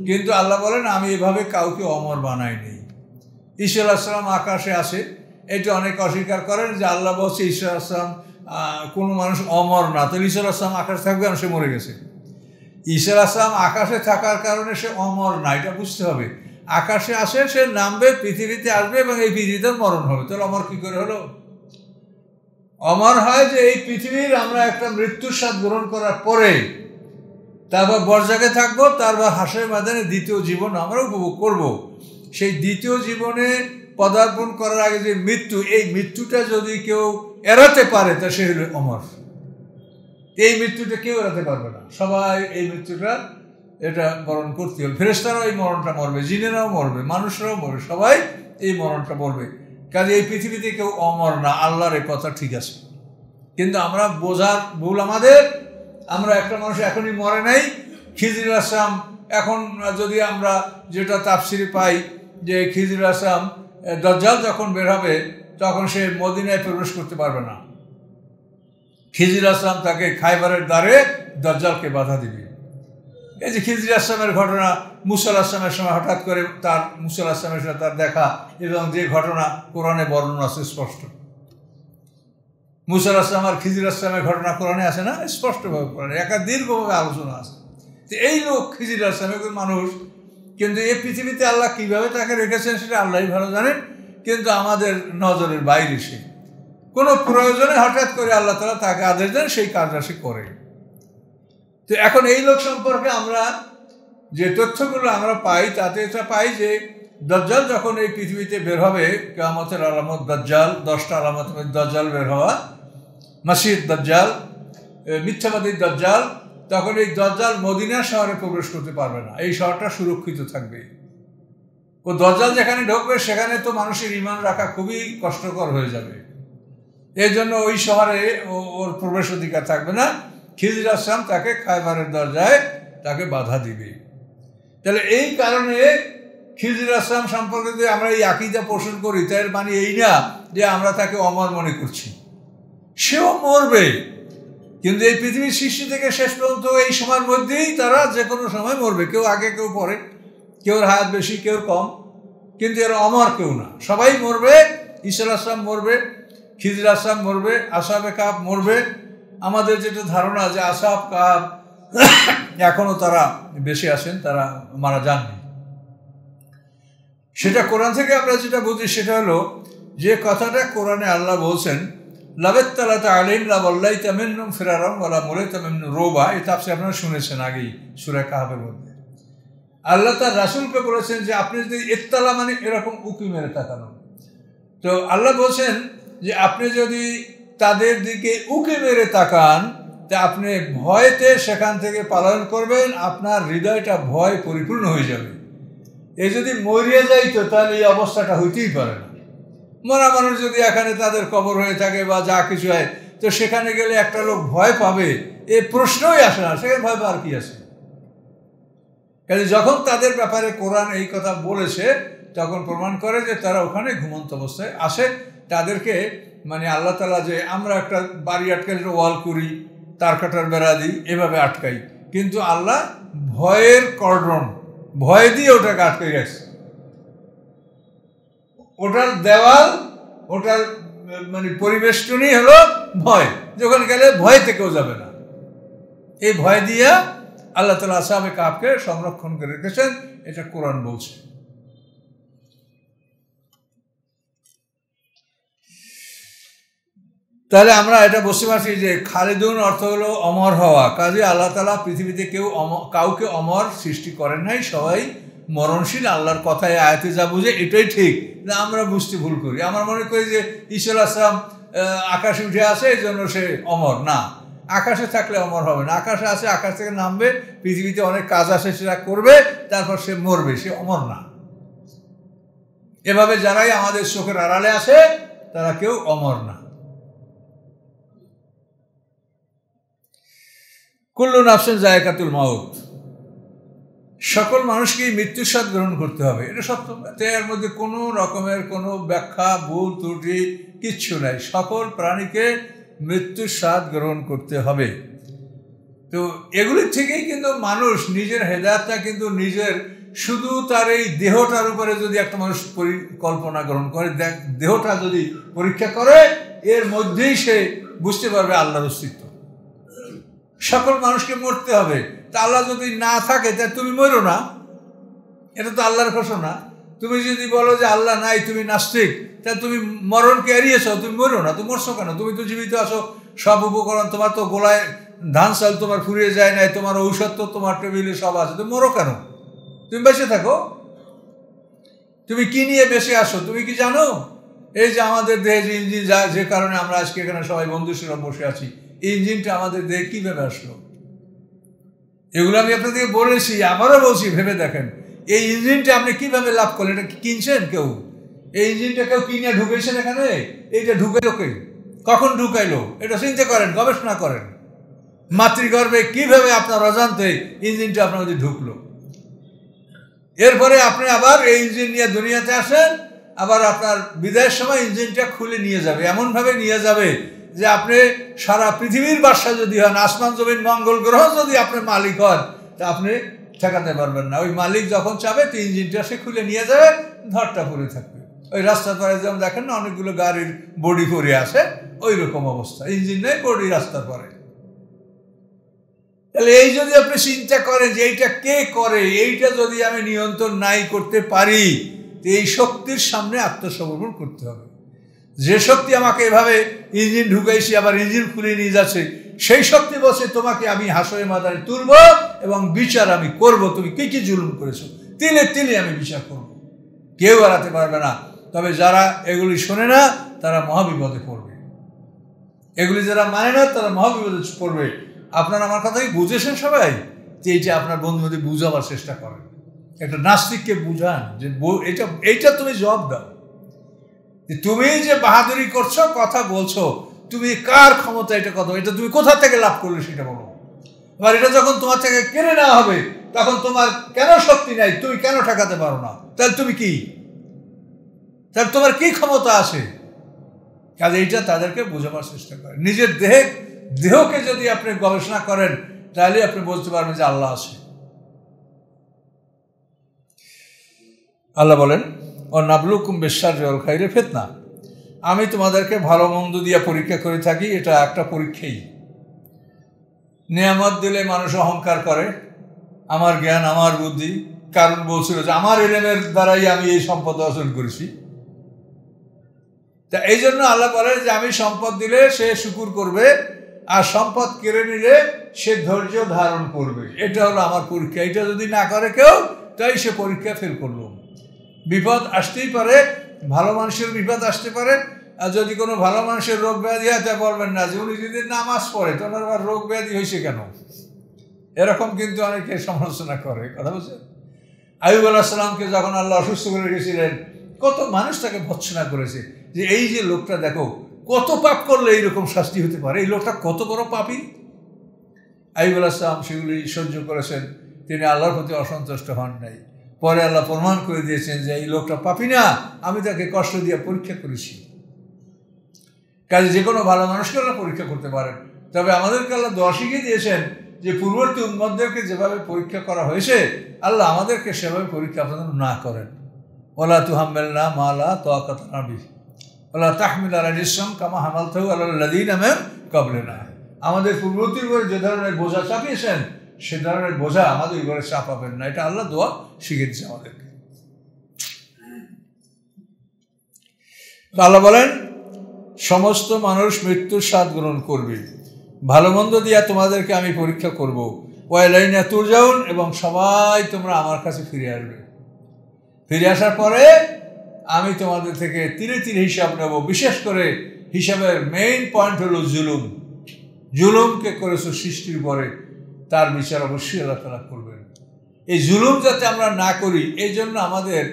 কিন্তু আল্লাহ বলেন আমি এভাবে কাউকে অমর বানাইনি। ঈসা আলাইহিস সালাম আকাশে আসে, এটা অনেক অস্বীকার করেন যে আল্লাহ বলছে ঈসা আলাইহিস সালাম কোনো মানুষ অমর না, তাহলে ঈসা আলাইহিস সালাম আকাশে থাকবে আর সে মরে গেছে। ঈসা আলাইহিস সালাম আকাশে থাকার কারণে সে অমর না, এটা বুঝতে হবে। আকাশে আসে, সে নামবে, পৃথিবীতে আসবে এবং এই পৃথিবীতে মরণ হবে। তাহলে অমর কি করে হলো? অমর হয় যে এই পৃথিবীর আমরা একটা মৃত্যুর স্বাদ গ্রহণ করার পরে তারপর বরজাকে থাকবো, তারপর হাসরের ময়দানে দ্বিতীয় জীবন আমরা উপভোগ করব। সেই দ্বিতীয় জীবনে পদার্পণ করার আগে যে মৃত্যু, এই মৃত্যুটা যদি কেউ এড়াতে পারে তা সে হলো অমর। এই মৃত্যুটা কেউ এড়াতে পারবে না, সবাই এই মৃত্যুটা এটা বরণ করতে হবে। ফেরেশতারাও এই মরণটা মরবে, জিনেরাও মরবে, মানুষরাও মরবে, সবাই এই মরণটা মরবে। কাজে এই পৃথিবীতে কেউ অমর না, আল্লাহর এই কথা ঠিক আছে। কিন্তু আমরা বোঝার ভুল আমাদের, আমরা একটা মানুষ এখনই মরে নাই। খিজির আলাইহিস সালাম এখন যদি আমরা যেটা তাফসিরে পাই যে খিজির আলাইহিস সালাম দাজ্জাল যখন বের হবে তখন সে মদিনায় প্রবেশ করতে পারবে না। খিজির আলাইহিস সালাম তাকে খায়বারের দ্বারে দাজ্জালকে বাধা দিবে। এই যে খিজির আলাইহিস সালামের ঘটনা, মুসা আলাইহিস সালামের সময় হঠাৎ করে মুসা আলাইহিস সালামের সাথে তার দেখা, এবং যে ঘটনা কোরআনে বর্ণনা আছে স্পষ্ট। মুসা আলাইহিস সালাম আর খিজির আলাইহিস সালামের ঘটনা কোরআনে আছে না, স্পষ্টভাবে কোরআনে দীর্ঘভাবে আলোচনা আছে। তো এই লোক খিজির আলাইহিস সালাম একজন মানুষ, কিন্তু এই পৃথিবীতে আল্লাহ কীভাবে তাকে রেখেছেন সেটা আল্লাহই ভালো জানেন, কিন্তু আমাদের নজরের বাইরে সে। কোনো প্রয়োজনে হঠাৎ করে আল্লাহ তাআলা তাকে আদেশ দেন, সেই কাজটা সে করে। তো এখন এই লোক সম্পর্কে আমরা যে তথ্যগুলো আমরা পাই তাতে এটা পাই যে দাজ্জাল যখন এই পৃথিবীতে বের হবে, কিয়ামতের আলামত দাজ্জাল, 10টা আলামত দাজ্জাল বের হওয়া, মাসিহ দাজ্জাল, মিথ্যাবাদী দাজ্জাল, তখন এই দাজ্জাল মদিনা শহরে প্রবেশ করতে পারবে না, এই শহরটা সুরক্ষিত থাকবে। ও দাজ্জাল যেখানে ঢুকবে সেখানে তো মানুষের ঈমান রাখা খুবই কষ্টকর হয়ে যাবে, এই জন্য ওই শহরে ওর প্রবেশ অধিকার থাকবে না। খিজির আলাইহিস সালাম তাকে খায়বারের দরজায় তাকে বাধা দিবে। তাহলে এই কারণে খিজির আলাইহিস সালাম সম্পর্কে যদি আমরা এই আকীদা পোষণ করি, তার মানে এই না যে আমরা তাকে অমর মনে করছি, সেও মরবে। কিন্তু এই পৃথিবীর সৃষ্টি থেকে শেষ পর্যন্ত এই সময়ের মধ্যেই তারা যে কোনো সময় মরবে, কেউ আগে কেউ পরে, কেউ হায়াত বেশি কেউ কম, কিন্তু এরা অমর কেউ না, সবাই মরবে। ঈসা আলাইহিস সালাম মরবে, খিজির আলাইহিস সালাম মরবে, আসহাবে কাহফ মরবে। আমাদের যেটা ধারণা যে আসহাব কাহফ এখনো তারা বেঁচে আছেন, তারা মারা যাননি, সেটা কোরআন থেকে আমরা যেটা বুঝি সেটা হলো যে কথাটা কোরআনে আল্লাহ বলছেন লাবেত্তালাতা আলাইহিম লাওয়াল্লাইতা মিনহুম ফিরারাম ওয়ালা মুলাইতা মিনহুম রুবা, এই তাফসীর আপনারা শুনেছেন আগেই সূরা কাহফের মধ্যে। আল্লাহ তার রাসূলকে বলেছেন যে আপনি যদি ইত্তালা মানে এরকম উকি মেরে তাকানো, তো আল্লাহ বলছেন যে আপনি যদি তাদের দিকে উকি মেরে তাকান তা আপনি ভয়তে সেখান থেকে পালায়ন করবেন, আপনার হৃদয়টা ভয় পরিপূর্ণ হয়ে যাবে। এই যদি মরিয়ে যাইতো তাহলে এই অবস্থাটা হইতেই পারে না। মরা মানুষ যদি এখানে তাদের কবর হয়ে থাকে বা যা কিছু হয়, তো সেখানে গেলে একটা লোক ভয় পাবে, এ প্রশ্নই আসে না, সেখানে ভয় পাওয়ার কি আছে? কাজে যখন তাদের ব্যাপারে কোরআন এই কথা বলেছে তখন প্রমাণ করে যে তারা ওখানে ঘুমন্ত অবস্থায় আসে। তাদেরকে মানে আল্লাহ তাআলা যে আমরা একটা বাড়ি আটকাই, ওয়াল করি, তার কাটার বেড়া দিই, এভাবে আটকাই, কিন্তু আল্লাহ ভয়ের কর্ডন, ভয় দিয়ে ওটাকে আটকে গেছে। ওটার দেওয়াল, ওটার মানে পরিবেষ্টনই হলো ভয়, যখন গেলে ভয় থেকেও যাবে না। এই ভয় দিয়ে আল্লাহ তাআলা আসহাবে কাহফকে সংরক্ষণ করে রেখেছেন, এটা কোরআন বলছে। তাহলে আমরা এটা বুঝতে পারছি যে খালিদুন অর্থ হলো অমর হওয়া। কাজে আল্লাহ তাআলা পৃথিবীতে কাউকে অমর সৃষ্টি করেন নাই, সবাই মরণশীল। আল্লাহর কথায় আয়াতে যা বুঝে এটাই ঠিক, না আমরা বুঝতে ভুল করি। আমরা মনে করি যে ঈসা আলাইহিস সালাম আকাশে উঠে আসে এই জন্য সে অমর, না, আকাশে থাকলে অমর হবে না। আকাশে আছে, আকাশ থেকে নামবে, পৃথিবীতে অনেক কাজ আছে সেটা করবে, তারপর সে মরবে, সে অমর না। এভাবে যারাই আমাদের চোখের আড়ালে আসে তারা কেউ অমর না। কুল্লু নাফসিন যায়কাতুল মাউত, সকল মানুষকেই মৃত্যুর স্বাদ গ্রহণ করতে হবে, এটা সত্য। এর মধ্যে কোনো রকমের কোনো ব্যাখ্যা, ভুল ত্রুটি কিচ্ছু নাই। সকল প্রাণীকে মৃত্যুর স্বাদ গ্রহণ করতে হবে। তো এগুলির থেকেই কিন্তু মানুষ নিজের হেদায়েতটা কিন্তু নিজের শুধু তার এই দেহটার উপরে যদি একটা মানুষ পরিকল্পনা গ্রহণ করে, দেহটা যদি পরীক্ষা করে, এর মধ্যেই সে বুঝতে পারবে আল্লাহর অস্তিত্ব। সকল মানুষকে মরতে হবে, তা আল্লাহ যদি না থাকে তা তুমি মরো না, এটা তো আল্লাহর ঘোষণা। তুমি যদি বলো যে আল্লাহ নাই, তুমি নাস্তিক, তা তুমি মরণকে এড়িয়েছ, তুমি মরো না। তুমি মরছো কেন? তুমি তো জীবিত আছো, সব উপকরণ তোমার তো গোলায়, ধান চাল তোমার ফুরিয়ে যায় নাই, তোমার ঔষধ তো তোমার টেবিলে সব আছে, তুমি মরো কেন? তুমি বেঁচে থাকো। তুমি কি নিয়ে বেঁচে আসো তুমি কি জানো? এই যে আমাদের দেহে যে ইঞ্জিন, যে কারণে আমরা আজকে এখানে সবাই বন্ধুসুলভ বসে আছি, এই ইঞ্জিনটা আমাদের দেহে কিভাবে আসলো? এগুলো আমি আপনাদেরকে বলেছি, আবারও বলছি, ভেবে দেখেন এই ইঞ্জিনটা আপনি কিভাবে লাভ করলেন? এটা কিনছেন কেউ? এই ইঞ্জিনটা কেউ কিনে ঢুকেছেন এখানে? এইটা ঢুকাইলো কে? কখন ঢুকাইলো? এটা চিন্তা করেন, গবেষণা করেন। মাতৃগর্ভে কিভাবে আপনার অজান্তে ইঞ্জিনটা আপনার মধ্যে ঢুকলো? এরপরে আপনি আবার এই ইঞ্জিন নিয়ে দুনিয়াতে আসেন, আবার আপনার বিদায়ের সময় ইঞ্জিনটা খুলে নিয়ে যাবে, এমনভাবে নিয়ে যাবে যে আপনি সারা পৃথিবীর বাদশা যদি হন, আসমান জমিন মঙ্গল গ্রহ যদি আপনার মালিক হন, তা আপনি ঠেকাতে পারবেন না। ওই মালিক যখন চাবে তো ইঞ্জিনটা সে খুলে নিয়ে যাবে, ধরটা পড়ে থাকবে। ওই রাস্তার পরে যেমন দেখেন না অনেকগুলো গাড়ির বডি পরে আসে, ওই রকম অবস্থা, ইঞ্জিন নেই, বডি রাস্তার পরে। তাহলে এই যদি আপনি চিন্তা করেন যে এইটা কে করে, এইটা যদি আমি নিয়ন্ত্রণ নাই করতে পারি, তো এই শক্তির সামনে আত্মসমর্পণ করতে হবে। যে শক্তি আমাকে এভাবে ইঞ্জিন ঢুকাইছি আবার ইঞ্জিন খুলে নিয়ে যাচ্ছে, সেই শক্তি বসে তোমাকে আমি হাসরে মাদারে তুলব এবং বিচার আমি করব। তুমি কি কি জুলুম করেছো, তিলে তিলে আমি বিচার করব। কেউ এড়াতে পারবে না। তবে যারা এগুলি শোনে না তারা মহাবিপদে পড়বে, এগুলি যারা মানে না তারা মহাবিপদে পড়বে। আপনারা আমার কথাই বুঝেছেন সবাই, যে এইটা আপনার বন্ধুদের বুঝাবার চেষ্টা করেন। একটা নাস্তিককে বুঝান যে এইটা তুমি জবাব দাও, যে তুমি যে বাহাদুরি করছো, কথা বলছো, তুমি কার ক্ষমতা এটা কথা, এটা তুমি কোথা থেকে লাভ করলে সেটা বলো। এবার এটা যখন তোমার থেকে কেড়ে নেওয়া হবে, তখন তোমার কেন শক্তি নাই, তুমি কেন ঠেকাতে পারো না? তাহলে তুমি কি, তাহলে তোমার কি ক্ষমতা আছে? কাজে এইটা তাদেরকে বোঝাবার চেষ্টা করেন। নিজের দেহকে যদি আপনি গবেষণা করেন, তাহলে আপনি বলতে পারবেন যে আল্লাহ আছে। আল্লাহ বলেন, ও নাবলুকুম বিশ-শাররি ওয়াল খাইরি ফিতনা, আমি তোমাদেরকে ভালো মন্দ দিয়ে পরীক্ষা করে থাকি। এটা একটা পরীক্ষাই। নিয়ামত দিলে মানুষ অহংকার করে, আমার জ্ঞান, আমার বুদ্ধি, কারণ বলছিল যে আমার ইলমের দ্বারাই আমি এই সম্পদ অর্জন করেছি। তা এই জন্য আল্লাহ বলে যে আমি সম্পদ দিলে সে শুকুর করবে, আর সম্পদ কেড়ে নিলে সে ধৈর্য ধারণ করবে। এটা হলো আমার পরীক্ষা। এটা যদি না করে কেউ, তাই সে পরীক্ষা ফেল করলো। বিপদ আসতেই পারে, ভালো মানুষের বিপদ আসতে পারে। আর যদি কোনো ভালো মানুষের রোগ ব্যাধি হয়, তা বলবেন না যে উনি যদি নামাজ পড়ে তো ওনার আবার রোগ ব্যাধি হয়েছে কেন। এরকম কিন্তু অনেকে সমালোচনা করে, কথা বলছে। আইয়ুব আলাইহিস সালামকে যখন আল্লাহ অসুস্থ করে রেখেছিলেন, কত মানুষ তাকে ভৎসনা করেছে যে এই যে লোকটা দেখো কত পাপ করলে এইরকম শাস্তি হতে পারে, এই লোকটা কত বড় পাপী। আইয়ুব আলাইহিস সালাম সেগুলি সহ্য করেছেন, তিনি আল্লাহর প্রতি অসন্তুষ্ট হন নাই। পরে আল্লাহ প্রমাণ করে দিয়েছেন যে এই লোকটা পাপী না, আমি তাকে কষ্ট দিয়ে পরীক্ষা করেছি। কাজে যে কোনো ভালো মানুষকে আল্লাহ পরীক্ষা করতে পারেন। তবে আমাদেরকে আল্লাহ দোয়া শিখিয়ে দিয়েছেন যে পূর্ববর্তী উম্মতদেরকে যেভাবে পরীক্ষা করা হয়েছে, আল্লাহ আমাদেরকে সেভাবে পরীক্ষা আপনাদের না করেন। ওয়ালা তুহাম্মিলনা মা লা তাকাতা লানা বিহি ওয়ালা তাহমিল আলাইনা ইসরান কামা হামালতাহু আলাল লাযীনা মিন ক্বাবলিনা। আমাদের পূর্ববর্তীর উপরে যে ধরনের বোঝা চাপিয়েছেন, সে ধরনের বোঝা আমাদের উপরে চাপাবেন না। এটা আল্লাহ দোয়া শিখিয়ে দিচ্ছে আমাদেরকে। আল্লাহ বলেন, সমস্ত মানুষ মৃত্যুর স্বাদ গ্রহণ করবে, ভালো মন্দ দিয়া তোমাদেরকে আমি পরীক্ষা করব। ওয়া ইলাইনা তুরজাউন, এবং সবাই তোমরা আমার কাছে ফিরে আসবে। ফিরে আসার পরে আমি তোমাদের থেকে তিলে তিলে হিসাব নেব। বিশেষ করে হিসাবের মেইন পয়েন্ট হলো জুলুম। জুলুমকে করেছো সৃষ্টির পরে, তার বিচার অবশ্যই আল্লাহ তাআলা করবেন। এই জুলুম যাতে আমরা না করি, এই জন্য আমাদের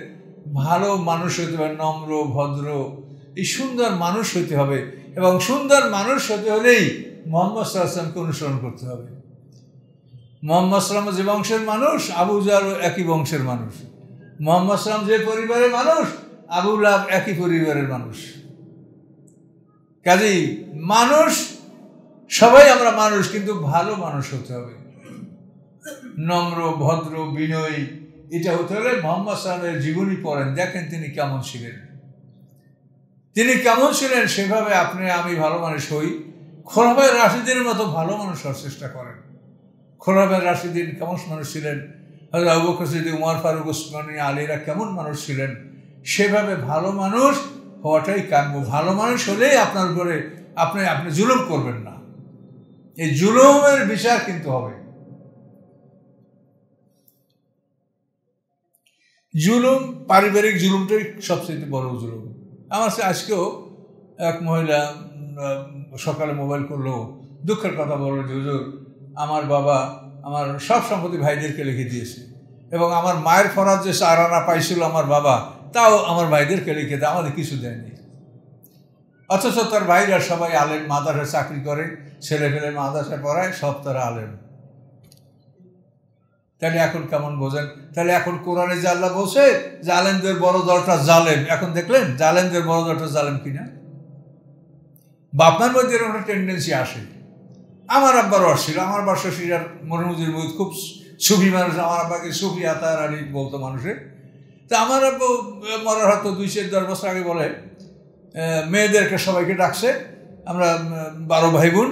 ভালো মানুষ হতে হবে, নম্র ভদ্র, এই সুন্দর মানুষ হতে হবে। এবং সুন্দর মানুষ হতে হলেই মুহাম্মদ সাল্লাল্লাহু আলাইহি ওয়াসাল্লামকে অনুসরণ করতে হবে। মুহাম্মদ সাল্লাল্লাহু আলাইহি ওয়াসাল্লাম যে বংশের মানুষ, আবু জাহল একই বংশের মানুষ। মুহাম্মদ সাল্লাল্লাহু আলাইহি ওয়াসাল্লাম যে পরিবারের মানুষ, আবু লাহাব একই পরিবারের মানুষ। কাজেই মানুষ সবাই আমরা মানুষ, কিন্তু ভালো মানুষ হতে হবে, নম্র ভদ্র বিনয়ী। এটা হতে হলে মোহাম্মদ সাল্লামের জীবনী পড়েন, দেখেন তিনি কেমন ছিলেন। তিনি কেমন ছিলেন সেভাবে আপনি আমি ভালো মানুষ হই। খোলাফায়ে রাশিদিনের মতো ভালো মানুষ হওয়ার চেষ্টা করেন। খোলাফায়ে রাশিদিন কেমন মানুষ ছিলেন, হযরত আবু বকর সিদ্দিক, উমর ফারুক, ওসমান, আলীরা কেমন মানুষ ছিলেন, সেভাবে ভালো মানুষ হওয়াটাই কাম্য। ভালো মানুষ হলেই আপনার উপরে আপনি জুলুম করবেন না। এই জুলুমের বিচার কিন্তু হবে। জুলুম, পারিবারিক জুলুমটাই সবচেয়ে বড় জুলুম। আমার আজকেও এক মহিলা সকালে মোবাইল করলো, দুঃখের কথা বললো যে হুজুর, আমার বাবা আমার সব সম্পত্তি ভাইদেরকে লিখে দিয়েছে, এবং আমার মায়ের ফরাজ যে 4 আনা পাইছিল আমার বাবা, তাও আমার ভাইদেরকে লিখে দেয়, আমাদের কিছু দেয়নি। অথচ তার ভাইরা সবাই আলেম, মাদ্রাসায় চাকরি করে, ছেলে ফেলে মাদ্রাসায় পড়ায়, সব তারা আলেম। তাহলে এখন কেমন বোঝেন? তাহলে এখন কোরআনে যে আল্লাহ বলছে যে আলেমদের বড় দলটা জালেম, এখন দেখলেন জালেমদের বড় দলটা জালেম কিনা? বাপমার মধ্যে এরকম একটা টেন্ডেন্সি আসে। আমার আব্বারও আসছিল। আমার বাসা সিরার মরহুমুজির মহিউদ্দিন খুব সুফি মানুষ। আমার আব্বাকে সুফি আতার আলী বলতো মানুষে। তা আমার আব্বু মরার হয়তো 2-10 বছর আগে বলে, মেয়েদেরকে সবাইকে ডাকছে, আমরা 12 ভাই বোন,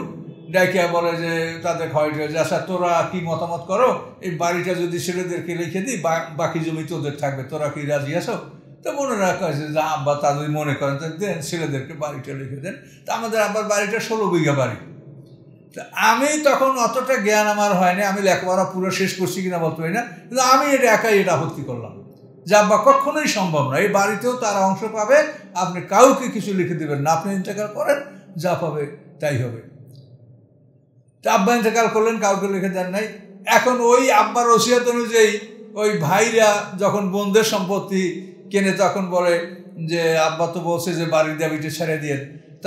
ডাকিয়া বলে যে তাদের খাওয়াইতে, যে আচ্ছা তোরা কি মতামত করো, এই বাড়িটা যদি ছেলেদেরকে লিখে দিই, বাকি জমি তোদের থাকবে, তোরা কি রাজি আছো? তো মনে রাখা হয়েছে যে আব্বা তা যদি মনে করেন তো দেন, ছেলেদেরকে বাড়িটা লিখে দেন। তা আমাদের আব্বার বাড়িটা 16 বিঘা বাড়ি। তা আমি তখন অতটা জ্ঞান আমার হয়নি, আমি লেখাপড়া পুরো শেষ করছি কিনা বলতে পারি না, কিন্তু আমি এটা একাই এটা আপত্তি করলাম যে আব্বা কখনোই সম্ভব না, এই বাড়িতেও তারা অংশ পাবে, আপনি কাউকে কিছু লিখে দেবেন না, আপনি ইন্তেকাল করেন, যা পাবে তাই হবে। তা আব্বা ইন্তেকাল করলেন, কাউকে লিখে দেন নাই। এখন ওই আব্বার ওসিয়ত অনুযায়ী ওই ভাইরা যখন বোনদের সম্পত্তি কেনে, তখন বলে যে আব্বা তো বলছে যে বাড়ির দাবিটা ছেড়ে দিয়ে,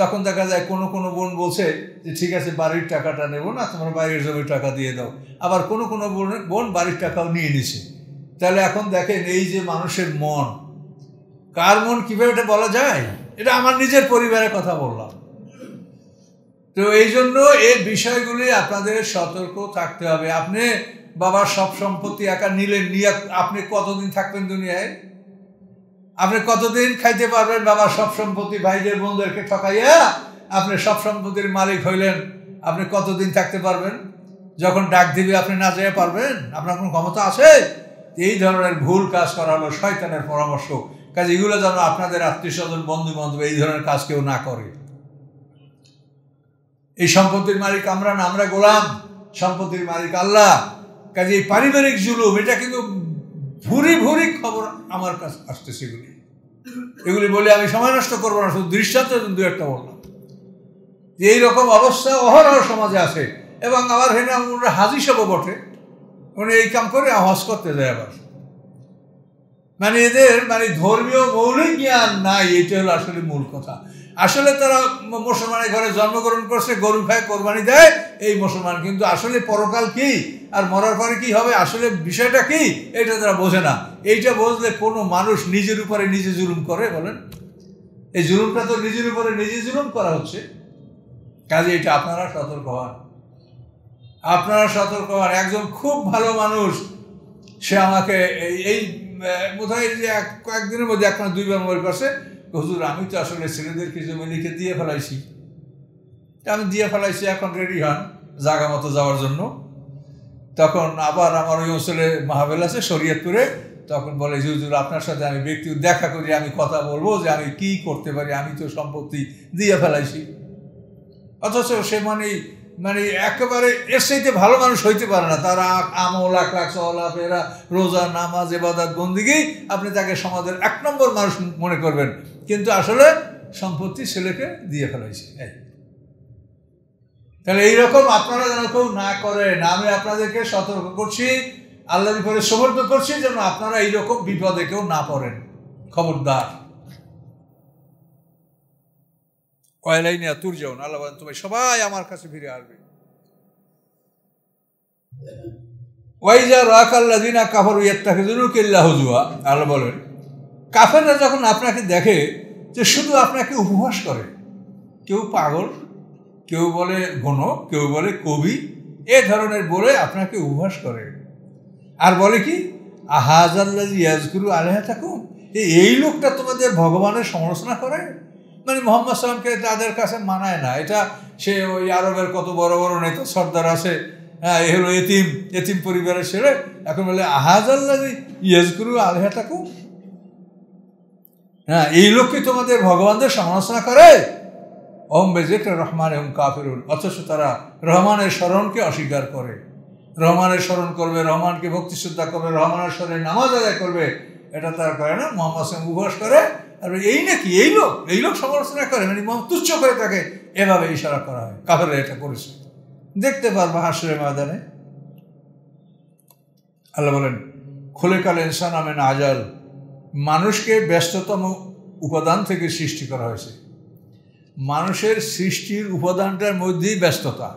তখন দেখা যায় কোনো কোনো বোন বলছে যে ঠিক আছে বাড়ির টাকাটা নেবো না, তোমার বাড়ির জমির টাকা দিয়ে দাও। আবার কোনো কোনো বোন বাড়ির টাকাও নিয়ে নিছে। তাহলে এখন দেখেন এই যে মানুষের মন, কার মন কীভাবে এটা বলা যায়? এটা আমার নিজের পরিবারের কথা বললাম। তো এই জন্য এই বিষয়গুলি আপনাদের সতর্ক থাকতে হবে। আপনি বাবার সব সম্পত্তি একা নিলেন, নিয়ে আপনি কতদিন থাকবেন দুনিয়ায়? আপনি কতদিন খাইতে পারবেন বাবার সব সম্পত্তি ভাইদের বোনদেরকে ঠকাইয়া আপনি সব সম্পত্তির মালিক হইলেন? আপনি কতদিন থাকতে পারবেন? যখন ডাক দিবে আপনি না যেতে পারবেন? আপনার কোনো ক্ষমতা আছে? এই ধরনের ভুল কাজ করা হলো শয়তানের পরামর্শ। কাজে এগুলো যেন আপনাদের আত্মীয় স্বজন, বন্ধু বান্ধব এই ধরনের কাজ কেউ না করে। এই সম্পত্তির মালিক আমরা না, আমরা গোলাম, সম্পত্তির মালিক আল্লাহ। কাজে এই পারিবারিক জুলুম, এটা কিন্তু ভুরি ভুরি খবর আমার কাছে আসতেছে। এগুলি বলে আমি সময় নষ্ট করবো না, শুধু দৃষ্টান্ত 2-1টা বললাম। এইরকম অবস্থা অহরহ সমাজে আছে। এবং আবার হেনা আমরা হাজি সবও বটে, উনি এই কাম করে হজ করতে যায় আবার। মানে এদের মানে ধর্মীয় মৌলিক জ্ঞান নাই, এটা হলো আসলে মূল কথা। আসলে তারা মুসলমানের ঘরে জন্মগ্রহণ করছে, গরু খায়, কোরবানি দেয়, এই মুসলমান। কিন্তু আসলে পরকাল কি আর মরার পরে কি হবে, আসলে বিষয়টা কি, এটা তারা বোঝে না। এইটা বুঝলে কোনো মানুষ নিজের উপরে নিজে জুলুম করে? বলেন, এই জুলুমটা তো নিজের উপরে নিজে জুলুম করা হচ্ছে। কাজে এটা আপনারা সতর্ক হন, আপনারা সতর্ক হন। একজন খুব ভালো মানুষ, সে আমাকে এই বোধহয় যে কয়েকদিনের মধ্যে 1-2 বার মোবাইল করছে, হুজুর আমি তো আসলে ছেলেদেরকে জমি লিখে দিয়ে ফেলাইছি। আমি দিয়ে ফেলাইছি, এখন রেডি হন জায়গা মতো যাওয়ার জন্য। তখন আবার আমার ওই অঞ্চলে মাহফিল আছে শরীয়তপুরে, তখন বলে যে হুজুর আপনার সাথে আমি ব্যক্তিগত দেখা করি, আমি কথা বলবো যে আমি কি করতে পারি, আমি তো সম্পত্তি দিয়ে ফেলাইছি। অথচ সে মানে একেবারে এর চাইতে ভালো মানুষ হইতে পারে না। তারা আমল, আখলাক, চলাফেরা, রোজা, নামাজ, ইবাদত, বন্দেগী, আপনি তাকে সমাজের 1 নম্বর মানুষ মনে করবেন, কিন্তু আসলে সম্পত্তি ছেলেকে দিয়ে ফেলাইছে। তাহলে এইরকম আপনারা যেন কেউ না করেন। আমি আপনাদেরকে সতর্ক করছি, আল্লাহর উপরে সমর্থ করছি, যেন আপনারা এইরকম বিপদে কেউ না পড়েন। খবরদার। কয়লাইনে তুর যাও না, আল্লাহ বলেন তুমি সবাই আমার কাছে ফিরে আসবে। ওয়াইজা রাকাল্লাযিনা কাফারু ইয়াত্তাখিযুনাকা ইল্লা হুজুয়া, আল্লাহ বলেন কাফেররা যখন আপনাকে দেখে যে শুধু আপনাকে উপহাস করে, কেউ পাগল, কেউ বলে গণক, কেউ বলে কবি, এ ধরনের বলে আপনাকে উপহাস করে। আর বলে কি, আহাজাল্লাযী ইয়াযকুরু আলিহাতাকুম, এই লোকটা তোমাদের ভগবানের সমালোচনা করে। মানে মুহাম্মদ সাল্লামকে তাদের কাছে মানায় না। এটা সে ওই আরবের কত বড় বড় নেতা সর্দার আছে, হ্যাঁ, এ হলো এতিম পরিবারের ছেলে, এখন বলে আহাজাল্লাযী ইয়াযকুরু আলিহাতাকুম, হ্যাঁ, এই লোককে তোমাদের ভগবানদের সমালোচনা করে। ওম বেযিকরি রহমান হুম কাফিরুন, অথচ তারা রহমানের স্মরণকে অস্বীকার করে। রহমানের স্মরণ করবে, রহমানকে ভক্তি শ্রদ্ধা করবে, রহমানের স্মরণে নামাজ আদায় করবে, এটা তারা করে না। মুহাম্মদ সাল্লাল্লাহু আলাইহি ওয়াসাল্লাম উপহাস করে। আর এই নাকি এই লোক সমালোচনা করে, মানে তুচ্ছ করে তাকে এভাবে ইশারা করা হয়। কাফেররা এটা করেছে, দেখতে পারবো হাসরের ময়দানে। আল্লাহ বলেন, খুলিকাল ইনসানু মিন আজাল, মানুষকে ব্যস্ততম উপাদান থেকে সৃষ্টি করা হয়েছে। মানুষের সৃষ্টির উপাদানটার মধ্যেই ব্যস্ততা।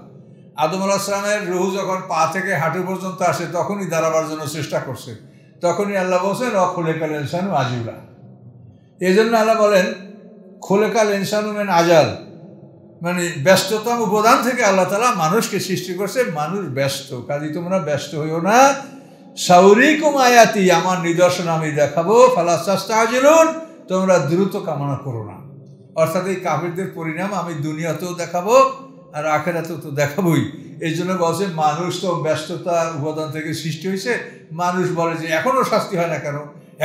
আদম আলাইহিস সালামের রূহ যখন পা থেকে হাঁটু পর্যন্ত আসে তখনই দাঁড়াবার জন্য চেষ্টা করছে, তখনই আল্লাহ বলছেন খুলিকাল ইনসানু আজুলা। এই জন্য আল্লাহ বলেন খুলিকাল ইনসানু মিন আজাল, মানে ব্যস্ততম উপাদান থেকে আল্লাহ তাআলা মানুষকে সৃষ্টি করছে। মানুষ ব্যস্ত, কাজে তোমরা ব্যস্ত হইও না। সাউরিকুম আয়াতি, আমার নিদর্শন আমি দেখাবো, ফালা তাস্তাজিলুন, তোমরা দ্রুত কামনা করো না। অর্থাৎ এই কাফিরদের পরিণাম আমি দুনিয়াতেও দেখাবো আর আখিরাতেও তো দেখাবোই। এই জন্য বলছে মানুষ তো ব্যস্ততার উপাদান থেকে সৃষ্টি হয়েছে। মানুষ বলে যে এখনও শাস্তি হয় না কেন,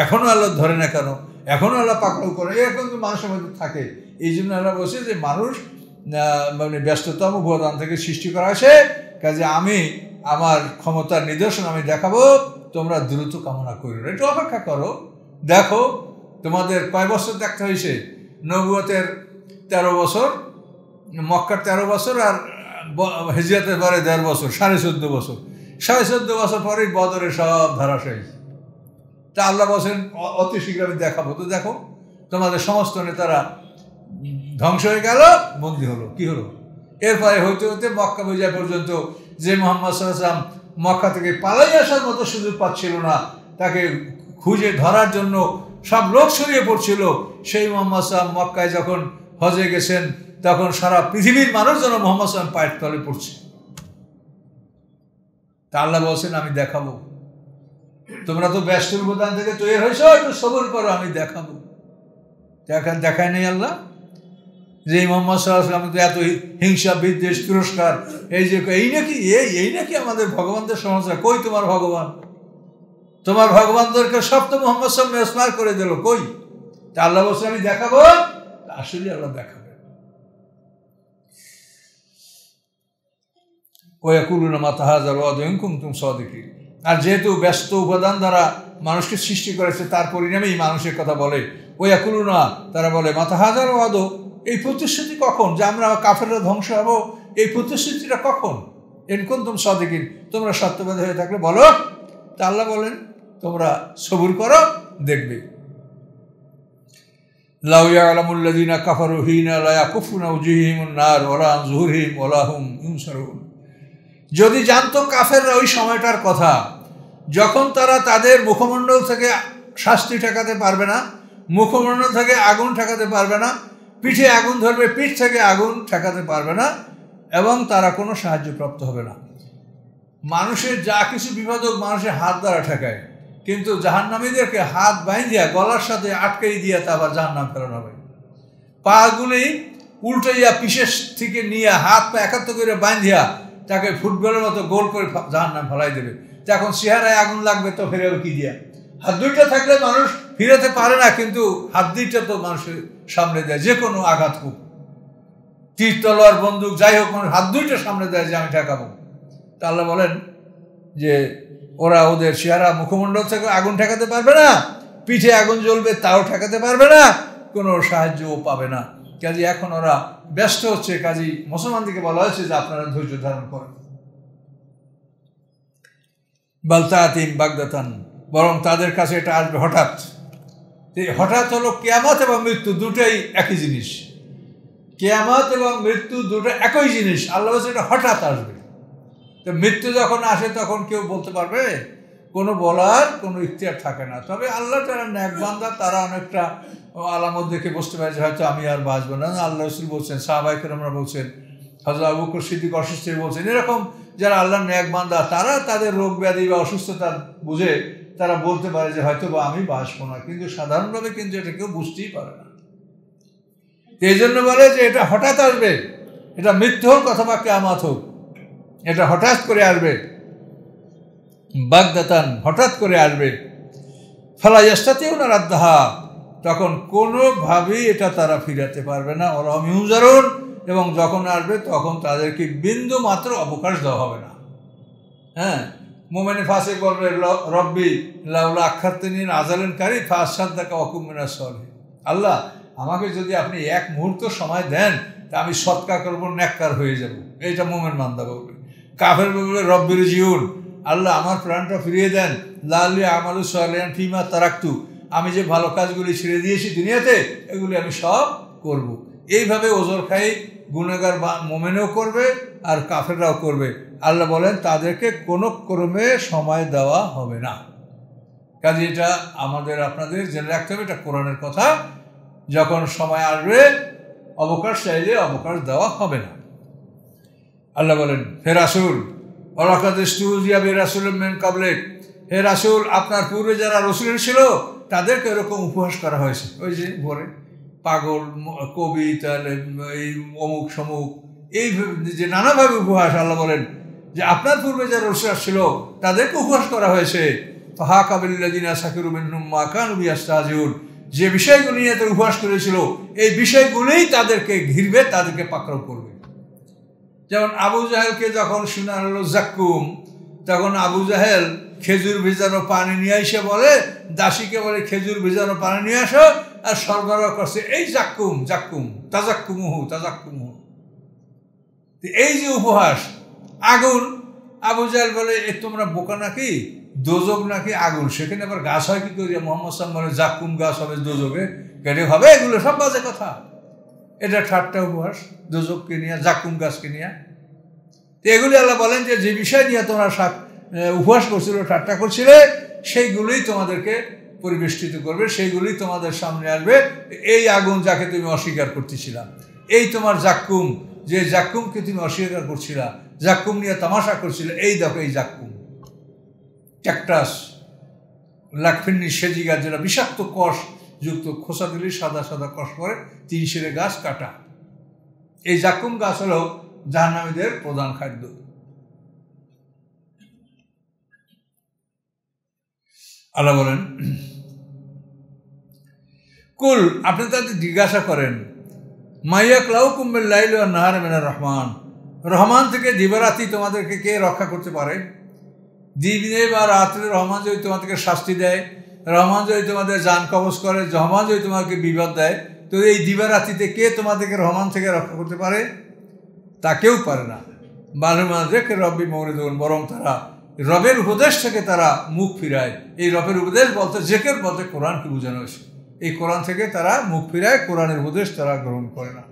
এখনও আল্লাহ ধরে না কেন, এখনও আল্লাহ পাকড়াও করে, এরকম তো মানুষের মধ্যে থাকে। এই জন্য আল্লাহ বলছে যে মানুষ মানে ব্যস্ততম উপাদান থেকে সৃষ্টি করা হয়েছে, কাজে আমি আমার ক্ষমতার নিদর্শন আমি দেখাবো, তোমরা দ্রুত কামনা করো, একটু অপেক্ষা করো। দেখো তোমাদের কয় বছর দেখতে হয়েছে, নবুয়তের 13 বছর, মক্কার 13 বছর, আর হিজরতের পরে 1.5 বছর, 14.5 বছর। 14.5 বছর পরেই বদরে সব ধারাশায়ী। তা আল্লাহ বলছেন অতি শীঘ্র আমি দেখাবো। তো দেখো তোমাদের সমস্ত নেতারা ধ্বংস হয়ে গেল, বন্দী হলো। কি হলো এরপরে? হইতে হইতে মক্কা বিজয় পর্যন্ত যে মুহাম্মদ সাল্লাল্লাহু আলাইহি ওয়াসাল্লাম মক্কা থেকে পালাই আসার মতো সুযোগ পাচ্ছিল না, তাকে খুঁজে ধরার জন্য সব লোক ছড়িয়ে পড়ছিল, সেই মুহাম্মদ সাল্লাল্লাহু আলাইহি ওয়াসাল্লাম মক্কায় যখন হজে গেছেন তখন সারা পৃথিবীর মানুষ যেন মুহাম্মদ সাল্লাল্লাহু আলাইহি ওয়াসাল্লাম পায়ের তলে পড়ছে। তা আল্লাহ বলছেন আমি দেখাবো, তোমরা তো ব্যস্তের উপাদান থেকে তৈরি হয়েছ, একটু সবর করো, আমি দেখাবো। দেখায় নেই আল্লাহ যে মুহাম্মদ সাল্লাল্লাহু আলাইহি ওয়াসাল্লাম এত হিংসা, বিদ্বেষ, তিরস্কার, এই নাকি আমাদের ভগবানদের সমালোচনা? কই তোমার ভগবান? তোমার ভগবানদেরকে সব তো মুহাম্মদ সাল্লাল্লাহু আলাইহি ওয়াসাল্লাম করে দিল, কই? তা আল্লাহ বলছে আমি দেখাবো। আসলে আল্লাহ দেখাবে। ওয়াকুলুনা মাতা হাযাল ওয়াদু ইন কুনতুম সাদিকিন। আর যেহেতু ব্যস্ত উপাদান দ্বারা মানুষকে সৃষ্টি করেছে, তার পরিণামেই মানুষের কথা বলে। ওয়াকুলুনা, তারা বলে মাতা হাযাল ওয়াদু, এই প্রতিশ্রুতি কখন যে আমরা কাফেররা ধ্বংস হব, এই প্রতিশ্রুতিটা কখন? ইন কুনতুম সাদিকিন, তোমরা সত্যবাদী হয়ে থাকলে বলো। তা আল্লাহ বলেন তোমরা সবুর করো, দেখবে। লাউ ইয়ালামুল্লাযীনা কাফারু হিনা লা ইয়াকুফুনা উজুহিহিমুন নার ওয়া লা আন যুহুরিহিম ওয়া লা হুম ইউনসারুন। যদি জানতো কাফেররা ওই সময়টার কথা যখন তারা তাদের মুখমণ্ডল থেকে শাস্তি ঠেকাতে পারবে না, মুখমণ্ডল থেকে আগুন ঠেকাতে পারবে না, পিঠে আগুন ধরবে, পিঠ থেকে আগুন ঠেকাতে পারবে না, এবং তারা কোনো সাহায্যপ্রাপ্ত হবে না। মানুষের যা কিছু বিপদ হোক মানুষের হাত দ্বারা ঠেকায়, কিন্তু জাহান্নামীদেরকে হাত বাইন্ধিয়া গলার সাথে আটকাই দিয়া তা আবার জাহান্নাম ফেরানো হবে। পাগুলি উল্টাইয়া পিশের থেকে নিয়ে হাত পা একাত্ম করে বাইন্ধিয়া তাকে ফুটবলের মতো গোল করে জাহান্নাম ফেলাই দেবে। তো এখন চেহারায় আগুন লাগবে তো ফেরাবে কি দিয়া? হাত দুইটা থাকলে মানুষ ফিরাতে পারে না, কিন্তু হাত দুইটা তো মানুষের সামনে দেয়, যে কোনো আঘাত হোক, তীর তলোয়ার বন্দুক যাই হোক, মানুষ হাত দুইটা সামনে দেয় যে আমি ঠেকাবো। তা আল্লাহ বলেন যে ওরা ওদের চেহারা মুখমণ্ডল থেকে আগুন ঠেকাতে পারবে না, পিঠে আগুন জ্বলবে তাও ঠেকাতে পারবে না, কোনো সাহায্যও পাবে না। কাজে এখন ওরা ব্যস্ত হচ্ছে। কাজী মুসলমানদেরকে বলা হয়েছে যে আপনারা ধৈর্য ধারণ করেন। বালতাতিম বাগদাতান, বরং তাদের কাছে এটা আসবে হঠাৎ। হঠাৎ হলো কিয়ামত এবং মৃত্যু, দুটোই একই জিনিস। কিয়ামত এবং মৃত্যু দুটো একই জিনিস। আল্লাহ বলছে এটা হঠাৎ আসবে। তো মৃত্যু যখন আসে তখন কেউ বলতে পারবে? কোনো বলার কোনো ইখতিয়ার থাকে না। তবে আল্লাহ যারা নেক বান্দা তারা অনেকটা আলামত দেখে বুঝতে পারে যে হয়তো আমি আর বাঁচবো না। আল্লাহ রাসূল বলছেন, সাহাবায়ে কেরামরা বলছেন হযরত আবু বকর সিদ্দিক অসুস্থ হয়ে বলছেন, এরকম যারা আল্লাহর নেক বান্দা তারা তাদের রোগ ব্যাধি বা অসুস্থতা বুঝে তারা বলতে পারে যে হয়তো বা আমি বাঁচবো না, কিন্তু সাধারণভাবে কিন্তু এটা কেউ বুঝতেই পারে না। এই জন্য বলে যে এটা হঠাৎ আসবে, এটা মৃত্যু হোক অথবা কিয়ামত হোক, এটা হঠাৎ করে আসবে, বাগদাতান হঠাৎ করে আসবে। ফালা ইয়াস্তাতিউনা রাদ্দাহা, তখন কোনোভাবেই এটা তারা ফিরাতে পারবে না। ওরা মিউজারুন, এবং যখন আসবে তখন তাদেরকে বিন্দু মাত্র অবকাশ দেওয়া হবে না। হ্যাঁ, মুমিনে ফাসিক বলবে রব্বি লাউলা আখারতিনি আজালান কারি ফাসাদদাকা ওয়া কুম মিনাস সালিহিন, আল্লাহ আমাকে যদি আপনি এক মুহূর্ত সময় দেন তা আমি সৎকার করবো, নেককার হয়ে যাব। এইটা মুমিন বান্দা বলবে। কাফের বলবে রব্বির জিউন, আল্লাহ আমার প্রাণটা ফিরিয়ে দেন, লাআল্লি আমালু সালিহান ফিমা তারাকতু, আমি যে ভালো কাজগুলি ছেড়ে দিয়েছি দুনিয়াতে এগুলি আমি সব করব। এইভাবে ওজর খাই গুনাহগার মুমিনও করবে আর কাফেররাও করবে। আল্লাহ বলেন তাদেরকে কোনো ক্রমে সময় দেওয়া হবে না। কাজে এটা আমাদের আপনাদের জেনে রাখতে হবে, এটা কোরআনের কথা। যখন সময় আসবে অবকাশ চাইলে অবকাশ দেওয়া হবে না। আল্লাহ বলেন হে রাসূল ওয়ালাকাদ ইস্তুহজিয়া বিরাসূলিম মিন কাবলিক, হে রাসূল আপনার পূর্বে যারা রাসূল ছিল তাদেরকে এরকম উপহাস করা হয়েছে। ওই যে বলে পাগল, কবি, তাহলে এই অমুক সমুক, এই যে নানাভাবে উপহাস। আল্লাহ বলেন যে আপনার পূর্বে যারা রাসূল ছিল তাদেরকে উপহাস করা হয়েছে। ফাহাকা বিল্লাযিনা সাকিরু মিনহুম মা কানু বিয়াস্তাহজিউন, যে বিষয়গুলি নিয়ে তারা উপহাস করেছিল এই বিষয়গুলোই তাদেরকে ঘিরবে, তাদেরকে পাকড়াও করবে। যেমন আবু জাহেলকে যখন শোনা হলো জাক্কুম, তখন আবু জাহেল খেজুর ভেজানো পানি নিয়ে এসে বলে, দাসীকে বলে খেজুর ভেজানো পানি নিয়ে আসো, আর সরবরাহ করছে এই জাক্কুম জাক্কুম তাজাক্কুমুহু তাজাক্কুমুহু। এই যে উপহাস, আগুন, আবু জাহেল বলে এ তোমরা বোকা নাকি, দোজক নাকি আগুন, সেখানে আবার গাছ হয় কি করি? মোহাম্মদ সাল্লাম বলে জাক্কুম গাছ হবে দোজকে, কেটে হবে, এগুলো সব বাজে কথা। এটা ঠাট্টা উপহাস দোজককে নিয়ে, জাক্কুম গাছকে নিয়ে। তো এগুলি আল্লাহ বলেন যে যে বিষয় নিয়ে তোমরা উপহাস করছিল, ঠাট্টা করছিলে, সেইগুলোই তোমাদেরকে পরিবেষ্টিত করবে, সেইগুলোই তোমাদের সামনে আসবে। এই আগুন যাকে তুমি অস্বীকার করতেছিলা, এই তোমার জাক্কুম, যে জাক্কুমকে তুমি অস্বীকার করছিলা, জাক্কুম নিয়ে তামাশা করছিলে, এই দেখো এই জাক্কুম, ক্যাকটাস, লাকফিন্নি সেজি গাছ, যেটা বিষাক্ত কষ যুক্ত, খোসা দিলে সাদা সাদা কষ করে, 3 সেরে গাছ কাটা। এই জাক্কুম গাছ হলো জাহান্নামীদের প্রধান খাদ্য। আল্লাহ বলেন কুল, আপনি তাদের জিজ্ঞাসা করেন মাইয়াকলাউকুম বিল-লাইলি ওয়ান-নাহারি মিনার রহমান, রহমান থেকে দিবারাতি তোমাদেরকে কে রক্ষা করতে পারে? দিনে বা রাত্রে রহমান যদি তোমাদেরকে শাস্তি দেয়, রহমান যদি তোমাদের জান কবজ করে, রহমান যদি তোমাকে বিপদ দেয়, তো এই দিবারাতিতে কে তোমাদেরকে রহমান থেকে রক্ষা করতে পারে? তা কেউ পারে না। মালুমা রেখে রব্বি মৌরিদুন, বরং তারা রবের উপদেশ থেকে তারা মুখ ফিরায়। এই রবের উপদেশ বলতে জেকের বলতে কোরআনকে বোঝানো হয়েছে। এই কোরআন থেকে তারা মুখ ফিরায়, কোরআনের উপদেশ তারা গ্রহণ করে না।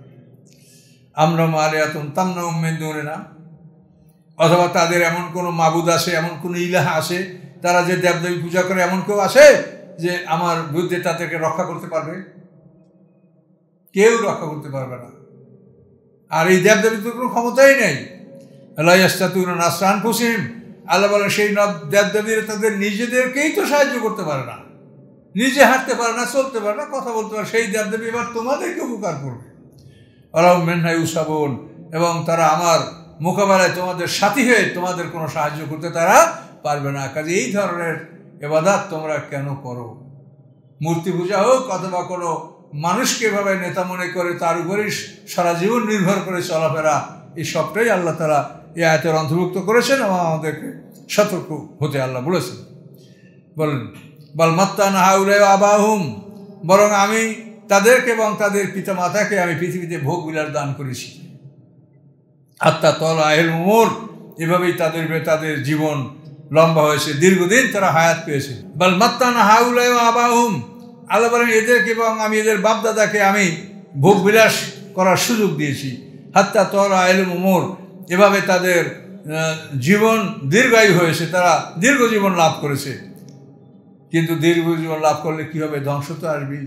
আমরা মালিয়াতুন তামনাউম মিন দুনিনা, অথবা তাদের এমন কোনো মাবুদ আছে, এমন কোনো ইলাহা আছে, তারা যে দেবদেবী পূজা করে, এমন কেউ আছে যে আমার বিরুদ্ধে তাদেরকে রক্ষা করতে পারবে? কেউ রক্ষা করতে পারবে না। আর এই দেবদেবীর তো কোনো ক্ষমতাই নেই। লা ইয়াস্তাতুনা নাসরা আনফুসিহিম, আল্লাহ বলেন সেই দেবদেবীরা তাদের নিজেদেরকেই তো সাহায্য করতে পারে না, নিজে হাঁটতে পারে না, চলতে পারে না, কথা বলতে পারে, সেই দেবদেবী এবার তোমাদেরকে উপকার করবে। ওরাও মেনহাই উসাবন, এবং তারা আমার মোকাবেলায় তোমাদের সাথী হয়ে তোমাদের কোনো সাহায্য করতে তারা পারবে না। কাজে এই ধরনের ইবাদত তোমরা কেন করো? মূর্তি পূজা হোক অথবা কোনো মানুষকে এভাবে নেতা মনে করে তার উপরেই সারা জীবন নির্ভর করে চলাফেরা, এই সবটাই আল্লাহ তাআলা এই আয়াতের অন্তর্ভুক্ত করেছেন এবং আমাদেরকে সতর্ক হতে আল্লাহ বলেছেন। বলেন বাল মাত্তানা হাউলাই আবাহুম, বরং আমি তাদেরকে এবং তাদের পিতামাতাকে আমি পৃথিবীতে ভোগ বিলাস দান করেছি। আত্মা তল আহেল উমর, এভাবেই তাদের জীবন লম্বা হয়েছে, দীর্ঘদিন তারা হায়াত পেয়েছে। বাল মাত্তানা হাউলাই আবাহুম, আল্লাহ বলেন এদেরকে এবং আমি এদের বাপদাদাকে আমি ভোগ বিলাস করার সুযোগ দিয়েছি। হাত্তা তল আহেল উমর, এভাবে তাদের জীবন দীর্ঘায়ু হয়েছে, তারা দীর্ঘ জীবন লাভ করেছে। কিন্তু দীর্ঘ জীবন লাভ করলে কী হবে? ধ্বংস তো আসবেই।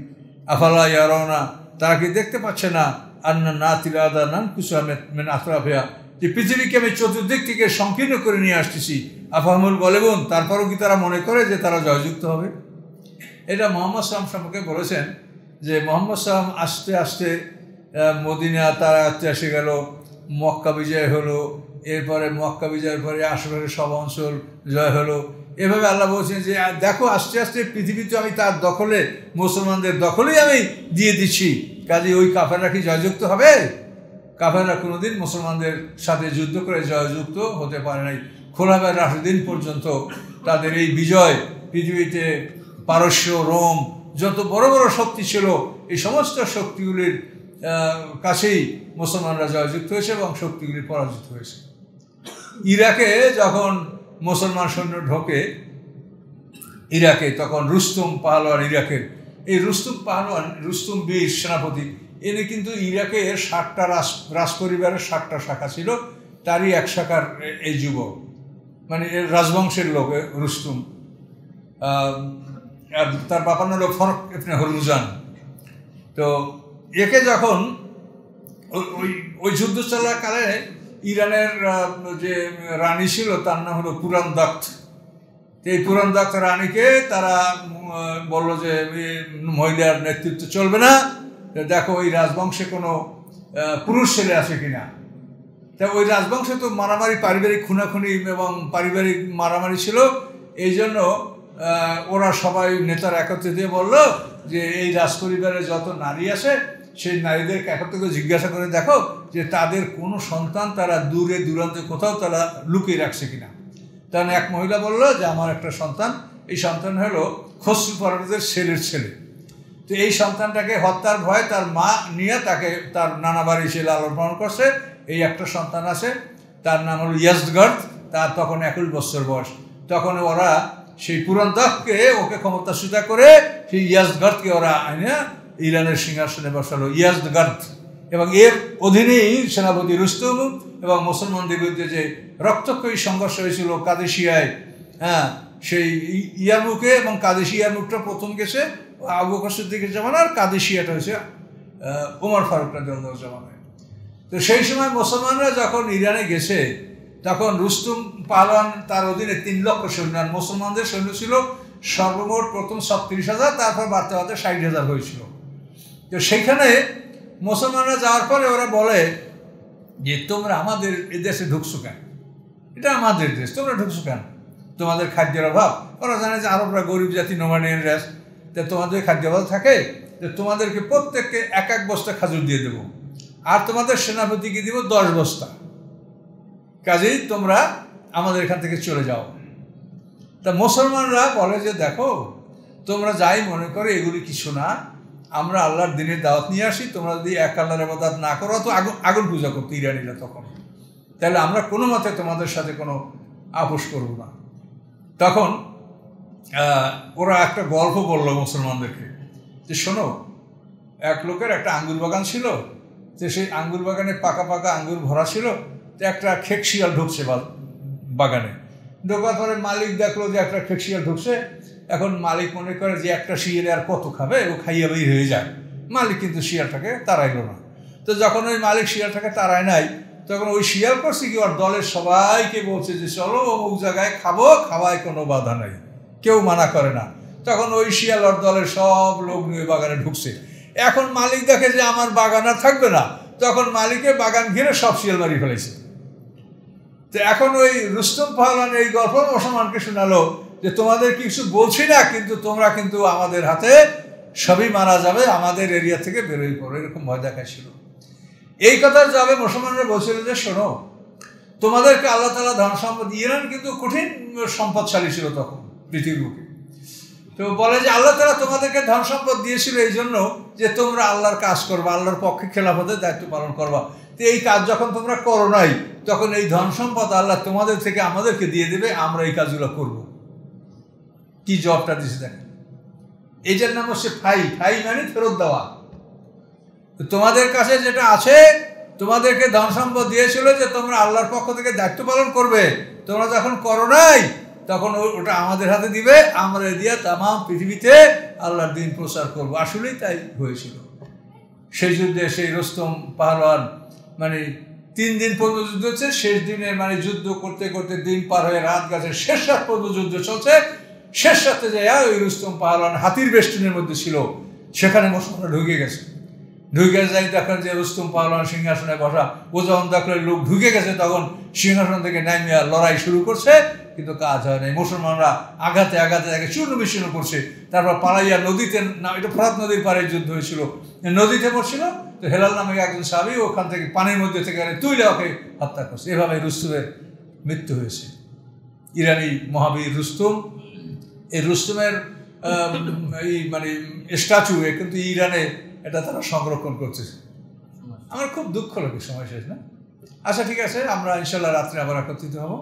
আফালা ইয়ারাউনা, তারা কি দেখতে পাচ্ছে না? আন্না নাতিল আদা নাম কুসু মেন আতরাফিয়া, যে পৃথিবীকে আমি চতুর্দিক থেকে সংকীর্ণ করে নিয়ে আসতেছি। আফাহমুল গলেবুন, তারপরও কি তারা মনে করে যে তারা জয়যুক্ত হবে? এটা মোহাম্মদ সাল্লাম সম্পর্কে বলেছেন যে মোহাম্মদ সাল্লাম আস্তে আস্তে মদিনা তার আস্তে এসে গেল, মক্কা বিজয় হলো, এরপরে মক্কা বিজয়ের পরে আশেপাশে সব অঞ্চল জয় হলো। এভাবে আল্লাহ বলছেন যে দেখো আস্তে আস্তে পৃথিবী তো আমি তার দখলে, মুসলমানদের দখলেই আমি দিয়ে দিচ্ছি, কাজে ওই কাফেররা কি জয়যুক্ত হবে? কাফেররা কোনোদিন মুসলমানদের সাথে যুদ্ধ করে জয়যুক্ত হতে পারে নাই। খোলাফায়ে রাশিদিন পর্যন্ত তাদের এই বিজয় পৃথিবীতে পারস্য, রোম, যত বড় বড় শক্তি ছিল, এই সমস্ত শক্তিগুলির কাছেই মুসলমানরা জয়যুক্ত হয়েছে এবং শক্তিগুলি পরাজিত হয়েছে। ইরাকে যখন মুসলমান সৈন্য ঢোকে ইরাকে, তখন রুস্তম পাহলোয়ান, ইরাকের এই রুস্তম পাহলোয়ান, রুস্তম বীর সেনাপতি, এনে কিন্তু ইরাকের 60টা রাজপরিবারের 60টা শাখা ছিল, তারই এক শাখার এই যুবক, মানে এর রাজবংশের লোক রুস্তম। তার বাবার নাম হলো ফরক ইবনে হরমুজান। তো একে যখন ওই যুদ্ধ চলাকালে ইরানের যে রানী ছিল তার নাম হলো পুরানদাক্ত। এই পুরানদাক্ত রানীকে তারা বললো যে মহিলার নেতৃত্ব চলবে না, দেখো ওই রাজবংশে কোনো পুরুষ ছেলে আছে কিনা। তা ওই রাজবংশে তো মারামারি, পারিবারিক খুনাখুনি এবং পারিবারিক মারামারি ছিল, এই জন্য ওরা সবাই নেতারা একত্রে দিয়ে বললো যে এই রাজপরিবারে যত নারী আছে সেই নারীদেরকে একত্রে করে জিজ্ঞাসা করে দেখো যে তাদের কোনো সন্তান তারা দূরে দূরান্তে কোথাও তারা লুকিয়ে রাখছে কিনা। তখন এক মহিলা বললো যে আমার একটা সন্তান, এই সন্তান হলো খসরু পরবেজের ছেলের ছেলে। তো এই সন্তানটাকে হত্যার ভয়ে তার মা নিয়ে তাকে তার নানা বাড়ি সে লালন পালন করছে। এই একটা সন্তান আছে, তার নাম হলো ইয়াজদগার্দ, তার তখন 21 বছর বয়স। তখন ওরা সেই পুরানদাক্তকে ওকে ক্ষমতাচ্যুত করে সেই ইয়াজদগার্দকে ওরা আইনে ইরানের সিংহাসনে বসালো, ইয়াজদগার্দ। এবং এর অধীনেই সেনাপতি রুস্তম এবং মুসলমানদের বিরুদ্ধে যে রক্তক্ষয়ী সংঘর্ষ হয়েছিল কাদেশিয়ায়, হ্যাঁ, সেই ইয়ারমুকে, এবং কাদেশি ইয়ারমুকটা প্রথম গেছে আবু বকর সিদ্দিকের জামানায়, আর কাদেশিয়াটা হয়েছে ওমর ফারুক রাদিয়াল্লাহু জামানায়। তো সেই সময় মুসলমানরা যখন ইরানে গেছে তখন রুস্তম পাহলোয়ান তার অধীনে 3 লক্ষ সৈন্য, আর মুসলমানদের সৈন্য ছিল সর্বমোট প্রথম 36,000, তারপর বাড়তে বাড়তে 60,000 হয়েছিল। তো সেইখানে মুসলমানরা যাওয়ার পরে ওরা বলে যে তোমরা আমাদের এই দেশে ঢুকছো কেন? এটা আমাদের দেশ, তোমরা ঢুকছো কেন? তোমাদের খাদ্যের অভাব? ওরা জানে যে আরবরা গরিব জাতি, নোমাডিয়ান রেস, তা তোমাদের খাদ্য অভাব থাকে, যে তোমাদেরকে প্রত্যেককে 1 বস্তা খাজুর দিয়ে দেবো, আর তোমাদের সেনাপতিকে দিব 10 বস্তা, কাজেই তোমরা আমাদের এখান থেকে চলে যাও। তা মুসলমানরা বলে যে দেখো তোমরা যাই মনে করো এগুলি কিছু না, আমরা আল্লাহর দিনের দাওয়াত নিয়ে আসি, তোমরা যদি এক আল্লাহর ইবাদত না করো, তো আগুন পূজা করতো ইরানিরা তখন, তাহলে আমরা কোনো মতে তোমাদের সাথে কোনো আপোষ করব না। তখন ওরা একটা গল্প বললো মুসলমানদেরকে যে শোনো, এক লোকের একটা আঙ্গুর বাগান ছিল, যে সেই আঙ্গুর বাগানে পাকা পাকা আঙ্গুর ভরা ছিল, তো একটা খেকশিয়াল ঢুকছে বাগানে। ঢোকার পরে মালিক দেখলো যে একটা খেকশিয়াল ঢুকছে। এখন মালিক মনে করে যে একটা শিয়ালে আর কত খাবে, ও খাইয়া বের হয়ে যায়। মালিক কিন্তু শিয়ালটাকে তাড়াইলো না। তো যখন ওই মালিক শিয়ালটাকে তাড়ায় নাই, তখন ওই শিয়াল করছে কি, ওর দলের সবাইকে বলছে যে চলো অমুক জায়গায় খাবো, খাওয়ায় কোনো বাধা নাই, কেউ মানা করে না। তখন ওই শিয়াল ওর দলের সব লোক নিয়ে বাগানে ঢুকছে। এখন মালিক দেখে যে আমার বাগান আর থাকবে না, তখন মালিকে বাগান ঘিরে সব শিয়াল মারি ফেলেছে। তো এখন ওই রুস্তম পাহলোয়ান এই গল্প মুসলমানকে শোনালো যে তোমাদের কিছু বলছি না, কিন্তু তোমরা কিন্তু আমাদের হাতে সবই মারা যাবে, আমাদের এরিয়া থেকে বেরোই পড়ো, এরকম ভয় দেখাচ্ছিল। এই কথার জবাবে মুসলমানরা বলছিল যে শোনো, তোমাদেরকে আল্লাহ তাআলা ধন সম্পদ, ইরান কিন্তু কঠিন সম্পদশালী ছিল তখন পৃথিবীর বুকে। তো বলে যে আল্লাহ তাআলা তোমাদেরকে ধন সম্পদ দিয়েছিল এই জন্য যে তোমরা আল্লাহর কাজ করবা, আল্লাহর পক্ষে খেলাফতের দায়িত্ব পালন করবা। তো এই কাজ যখন তোমরা করো নাই, তখন এই ধন সম্পদ আল্লাহ তোমাদের থেকে আমাদেরকে দিয়ে দেবে, আমরা এই কাজগুলো করব। কি জবটা দিয়েছে দেখেন, এইটার নাম হচ্ছে ফাই মানে ফেরত দেওয়া। তোমাদের কাছে যেটা আছে, তোমাদেরকে ধন সম্পদ দিয়েছিল যে তোমরা আল্লাহর পক্ষ থেকে দায়িত্ব পালন করবে, তোমরা যখন করো নাই তখন ওটা আমাদের হাতে দিবে, আমরা দিয়ে তামাম পৃথিবীতে আল্লাহর দিন প্রচার করবো। আসলেই তাই হয়েছিল। সেই যুদ্ধে সেই রুস্তম পাহলওয়ান মানে 3 দিন পর্যন্ত যুদ্ধ হচ্ছে, শেষ দিনে মানে যুদ্ধ করতে করতে দিন পার হয়ে রাত গেছে, শেষ রাত পর্যন্ত যুদ্ধ চলছে। শেষ রাতে যায় ওই রুস্তম পাহলওয়ান হাতির বেষ্টনের মধ্যে ছিল, সেখানে মুসলমানরা ঢুকে গেছে। ঢুকে যাই দেখেন যে রুস্তম পাহলওয়ান সিংহাসনে বসা, ও যখন দেখলেন লোক ঢুকে গেছে তখন সিংহাসন থেকে নামিয়া লড়াই শুরু করছে, কিন্তু কাজ হয় নাই। মুসলমানরা আঘাতে আঘাতে তাকে চূর্ণ বিচ্ছিন্ন করছে। তারপর পালাইয়া নদীতে, এটা ফোরাত নদীর পাড়ে যুদ্ধ হয়েছিল, নদীতে পড়ছিল। তো হেলাল নামে একজন সাহাবী ওখান থেকে পানির মধ্যে থেকে তুলে ওকে হত্যা করছে। এভাবে রুস্তমের মৃত্যু হয়েছে। ইরানি মহাবীর রুস্তম, এই রুস্তমের এই মানে স্ট্যাচু কিন্তু ইরানে এটা তারা সংরক্ষণ করছে। আমার খুব দুঃখ লাগে, সময় শেষ না। আচ্ছা ঠিক আছে, আমরা ইনশাল্লাহ রাত্রে আবার একত্রিত হব।